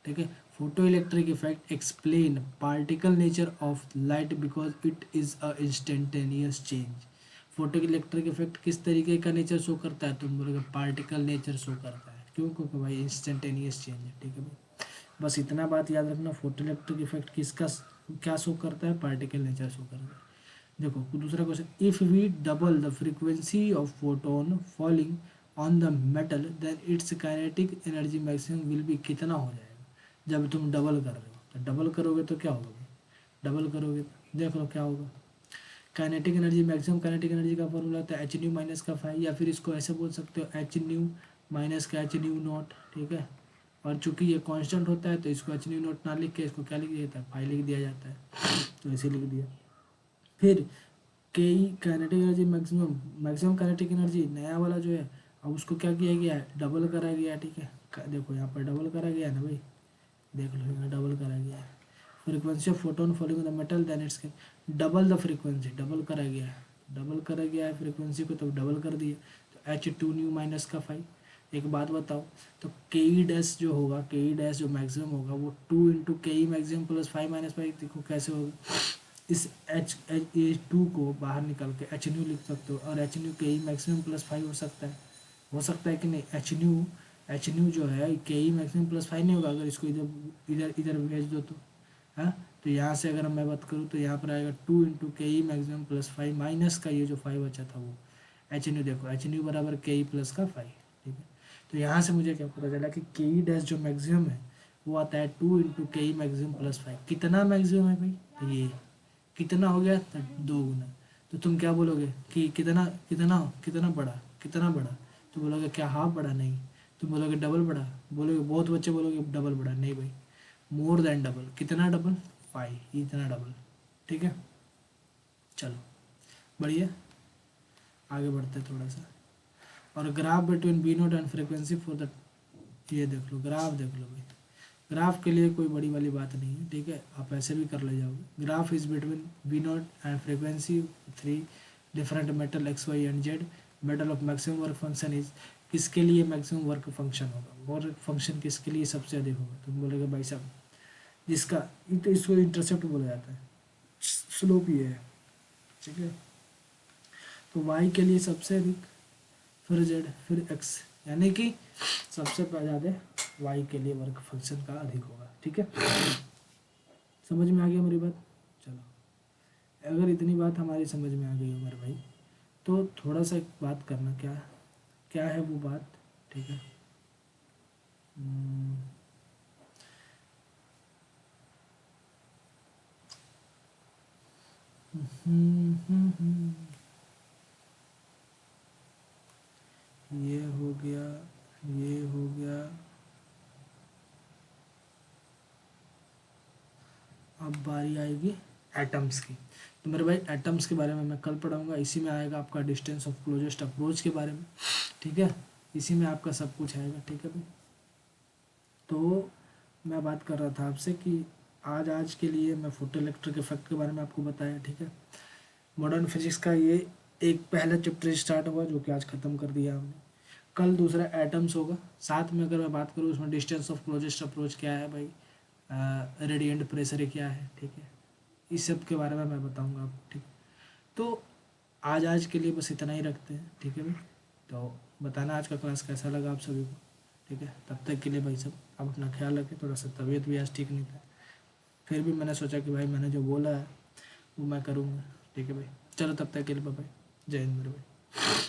ठीक है, photo electric effect explain particle nature of light because it is a instantaneous change. Photo electric effect किस तरीके का नेचर शो करता है, तुम बोलोगे पार्टिकल नेचर शो करता है। क्यों? क्योंकि भाई इंस्टेंटेनियस चेंज है। ठीक है भाई, बस इतना बात याद रखना, फोटो इलेक्ट्रिक इफेक्ट किसका क्या शो करता है, पार्टिकल नेचर शो करता है। देखो दूसरा question, if we double the frequency of photon falling on the metal then its kinetic energy maximum will be, कितना हो जाएगा जब तुम डबल कर रहे हो? तो डबल करोगे तो क्या होगा? डबल करोगे तो देख लो क्या होगा। Kinetic energy maximum, kinetic energy का फॉर्मूला होता है एच न्यू माइनस का फाइव, या फिर इसको ऐसे बोल सकते हो एच न्यू माइनस का एच न्यू नॉट। ठीक है, और चूंकि ये कांस्टेंट होता है तो इसको एच न्यू नॉट ना लिख के इसको क्या लिख दिया जाता है, फाइव लिख दिया जाता है, तो ऐसे लिख दिया। फिर K E kinetic energy maximum, maximum kinetic energy नया वाला जो है, अब उसको क्या किया गया है, डबल करा गया है। ठीक है, देखो यहाँ पर डबल करा गया है ना भाई, देख लो यहाँ डबल करा गया है। Frequency of photon following the metal then its double the frequency, double करा गया है, डबल करा गया है फ्रीक्वेंसी को, तो डबल कर दिए तो एच टू न्यू माइनस का फाइव। एक बात बताओ, तो के ई डैश जो होगा, के ई डैश जो मैक्सिमम होगा वो टू इंटू के ई maximum plus five minus five, देखो कैसे होगा। इस एच टू को बाहर निकाल के एच न्यू लिख सकते हो, और एच न्यू के ई मैक्सिमम प्लस फाइव हो सकता है, हो सकता है कि नहीं। एच न्यू जो है के ई मैक्सिमम प्लस फाइव नहीं होगा, अगर इसको इधर इधर इधर भेज दो तो। हाँ, तो यहाँ से अगर मैं बात करूँ तो यहाँ पर आएगा टू इंटू के ई मैक्सिमम प्लस फाइव माइनस का ये जो फाइव बचा था वो एच न्यू, देखो एच न्यू बराबर के ई प्लस का फाइव। ठीक है, तो यहाँ से मुझे क्या पता चला कि के ई डैश जो मैक्सिमम है वो आता है टू इंटू के ई मैक्सिमम प्लस फाइव। कितना मैक्सिमम है भाई? तो ये कितना हो गया, तो दो गुना। तो तुम क्या बोलोगे कि कितना कितना कितना बड़ा, कितना बड़ा? तो बोलोगे क्या हाफ बड़ा? नहीं। तुम बोलोगे डबल बड़ा? बोलोगे, बहुत बच्चे बोलोगे डबल बड़ा। नहीं भाई, मोर देन डबल। कितना डबल? फाइव, इतना डबल। ठीक है, चलो बढ़िया, आगे बढ़ते हैं थोड़ा सा। और graph between B naught and frequency for the, ये देख लो, ग्राफ देख लो भाई, ग्राफ के लिए कोई बड़ी वाली बात नहीं है। ठीक है, आप ऐसे भी कर ले जाओगे। Graph is between V naught and frequency three different metal X Y and Z. Metal of maximum work function is, किसके लिए मैक्सिमम वर्क फंक्शन होगा, वर्क फंक्शन किसके लिए सबसे अधिक होगा? तुम बोलेगे भाई साहब जिसका, तो इसको इंटरसेप्ट बोला जाता है, स्लोप ये है। ठीक है, तो वाई के लिए सबसे अधिक, फिर जेड, फिर एक्स, यानी कि सबसे ज़्यादा वाई के लिए वर्क फंक्शन का अधिक होगा। ठीक है, समझ में आ गया मेरी बात? चलो, अगर इतनी बात हमारी समझ में आ गई हो मेरे भाई, तो थोड़ा सा एक बात करना, क्या क्या है वो बात? ठीक है, हम्म, ये अब बारी आएगी एटम्स की। तो मेरे भाई एटम्स के बारे में मैं कल पढ़ाऊँगा। इसी में आएगा आपका डिस्टेंस ऑफ क्लोजेस्ट अप्रोच के बारे में, ठीक है। इसी में आपका सब कुछ आएगा, ठीक है भाई। तो मैं बात कर रहा था आपसे कि आज के लिए मैं फोटो इलेक्ट्रिक इफेक्ट के बारे में आपको बताया, ठीक है। मॉडर्न फिजिक्स का ये एक पहला चैप्टर स्टार्ट हुआ जो कि आज ख़त्म कर दिया हमने। कल दूसरा एटम्स होगा। साथ में अगर मैं बात करूँ उसमें डिस्टेंस ऑफ क्लोजेस्ट अप्रोच क्या है भाई, रेडिएंट प्रेशर क्या है, ठीक है। इस सब के बारे में मैं बताऊंगा आपको, ठीक है। तो आज के लिए बस इतना ही रखते हैं, ठीक है भाई। तो बताना आज का क्लास कैसा लगा आप सभी को, ठीक है। तब तक के लिए भाई सब आप अपना ख्याल रखें। थोड़ा सा तबीयत भी आज ठीक नहीं था, फिर भी मैंने सोचा कि भाई मैंने जो बोला है वो मैं करूँगा, ठीक है भाई। चलो तब तक के लिए बाय बाय, जय हिंद मेरे भाई।